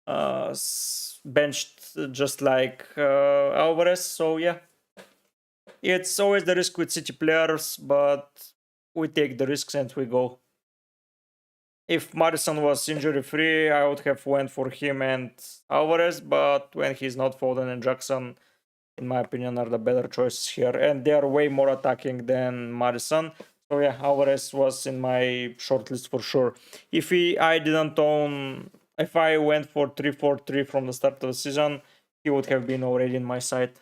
benched just like Alvarez. So yeah, it's always the risk with City players, but we take the risks and we go. If Madison was injury free, I would have went for him and Alvarez, but when he's not, Foden and Jackson, in my opinion, are the better choices here, and they are way more attacking than Madison. So yeah, Alvarez was in my shortlist for sure. I didn't own, if I went for 3-4-3 from the start of the season, he would have been already in my side.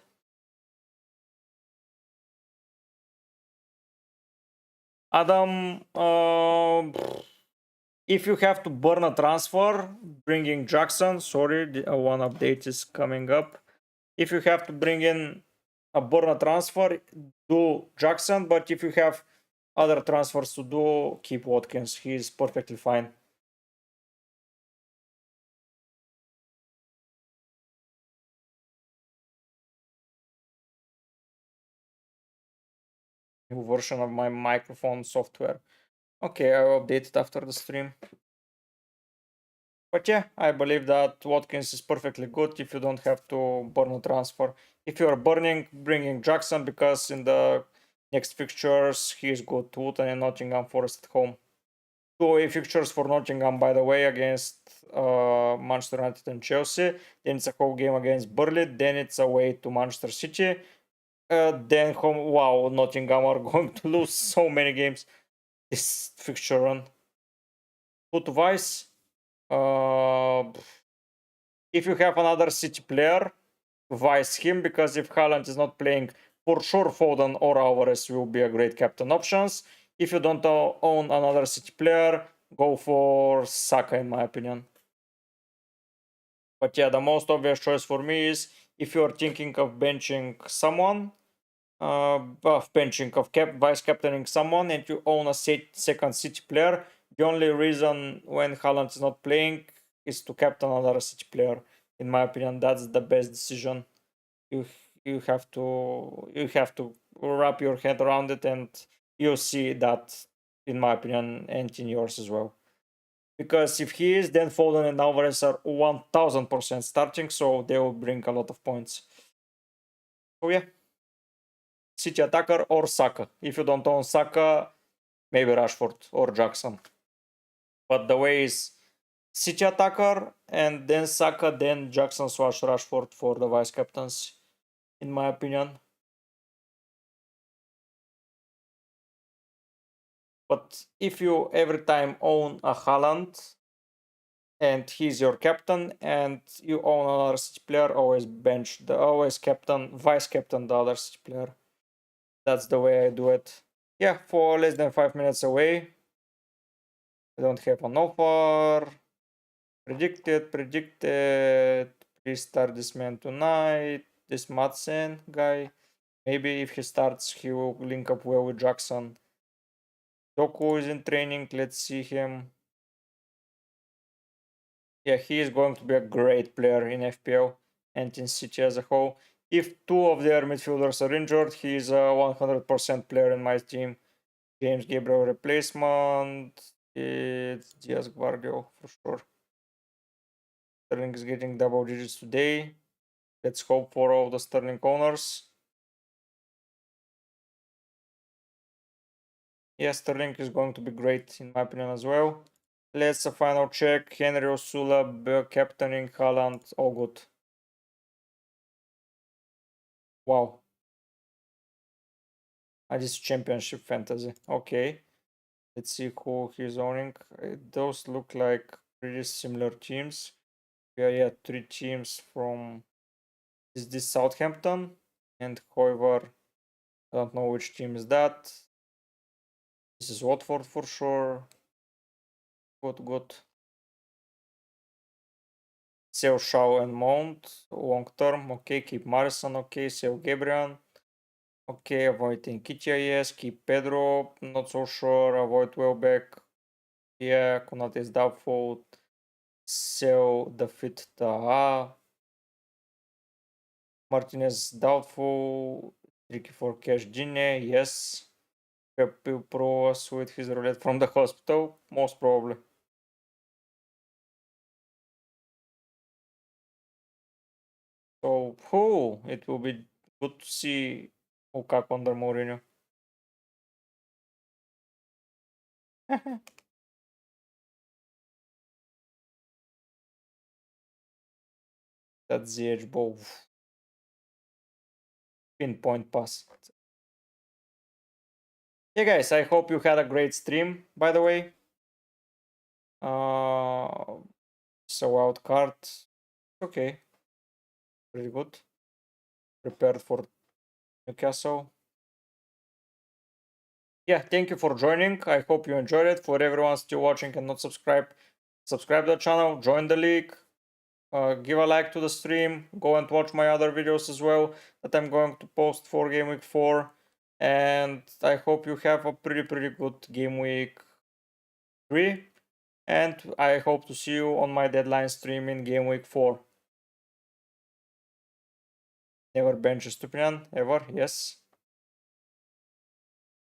Adam, if you have to burn a transfer, bringing Jackson, sorry, one update is coming up. If you have to bring in a burn a transfer, do Jackson, but if you have other transfers to do, keep Watkins. He's perfectly fine. New version of my microphone software. Okay, I will update it after the stream. But yeah, I believe that Watkins is perfectly good if you don't have to burn a transfer. If you are burning, bringing Jackson because in the next fixtures he is good. Luton and Nottingham Forest at home. Two away fixtures for Nottingham, by the way, against Manchester United and Chelsea. Then it's a home game against Burnley. Then it's away to Manchester City. Then home. Wow, Nottingham are going to lose so many games this fixture run. Put Vice. Uh, if you have another City player, vice him, because if Haaland is not playing, for sure Foden or Alvarez will be a great captain options. If you don't own another City player, go for Saka, in my opinion. But yeah, the most obvious choice for me is if you're thinking of benching someone, of benching, of vice captaining someone, and you own a second City player, the only reason when Haaland is not playing is to captain another City player. In my opinion, that's the best decision. You you have to wrap your head around it, and you'll see that, in my opinion, and in yours as well. Because if he is, then Foden and Alvarez are 1000% starting, so they will bring a lot of points. So yeah, City attacker or Saka. If you don't own Saka, maybe Rashford or Jackson. But the way is City attacker and then Saka, then Jackson / Rashford for the vice captains, in my opinion. But if you every time own a Haaland and he's your captain, and you own another City player, always bench the always captain, vice captain the other City player. That's the way I do it. Yeah, for less than 5 minutes away. I don't have an offer. Predicted. Please start this man tonight. This Madsen guy. Maybe if he starts, he will link up well with Jackson. Doku is in training. Let's see him. Yeah, he is going to be a great player in FPL and in City as a whole. If two of their midfielders are injured, he is a 100% player in my team. James Gabriel replacement. It's Diaz Guardiola for sure. Sterling is getting double digits today. Let's hope for all the Sterling owners. Yeah, Sterling is going to be great in my opinion as well. Let's a final check. Henry Osula, captaining Haaland, all good. Wow. This championship fantasy. Okay. Let's see who he's owning. Those look like pretty similar teams. Yeah, three teams from is this Southampton and however I don't know which team is that. This is Watford for sure. Good. Sell Shaw and Mount long term. Okay, keep Morrison. Okay, sell Gabriel. Okay, avoid Nketiah, yes. Keep Pedro. Not so sure. Avoid Welbeck. Yeah, Konate is doubtful. Sell the fit Taha. Martinez doubtful. Tricky for cash. Gine, yes. Pep will pro us with his roulette from the hospital, most probably. So, it will be good to see Lukaku under Mourinho. That's the edge ball. Pinpoint pass. Yeah, guys, I hope you had a great stream, by the way. So wild card. Okay. Pretty good. Prepared for Newcastle. Yeah, thank you for joining. I hope you enjoyed it. For everyone still watching and not subscribed, subscribe to the channel, join the league, give a like to the stream, go and watch my other videos as well that I'm going to post for Game Week 4. And I hope you have a pretty good Game Week 3. And I hope to see you on my deadline stream in Game Week 4. Never bench Stupinan, ever, yes.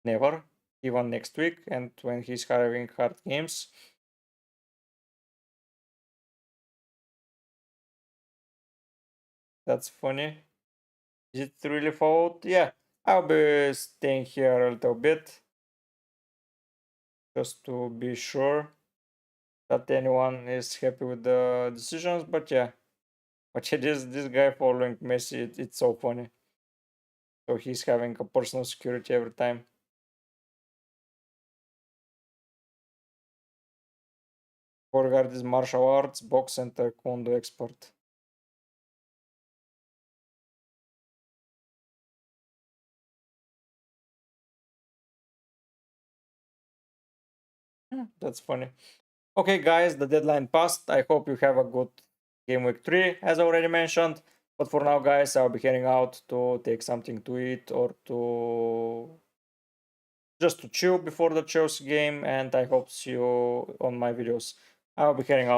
Never, even next week and when he's having hard games. That's funny. Is it really followed? Yeah, I'll be staying here a little bit just to be sure that anyone is happy with the decisions. But yeah, this guy following Messi, it's so funny. So he's having a personal security every time. Forward is martial arts, box and taekwondo expert. That's funny. Okay, guys, the deadline passed. I hope you have a good Game Week 3, as already mentioned. But for now, guys, I'll be heading out to take something to eat or to just to chill before the Chelsea game. And I hope to see you on my videos. I'll be heading out.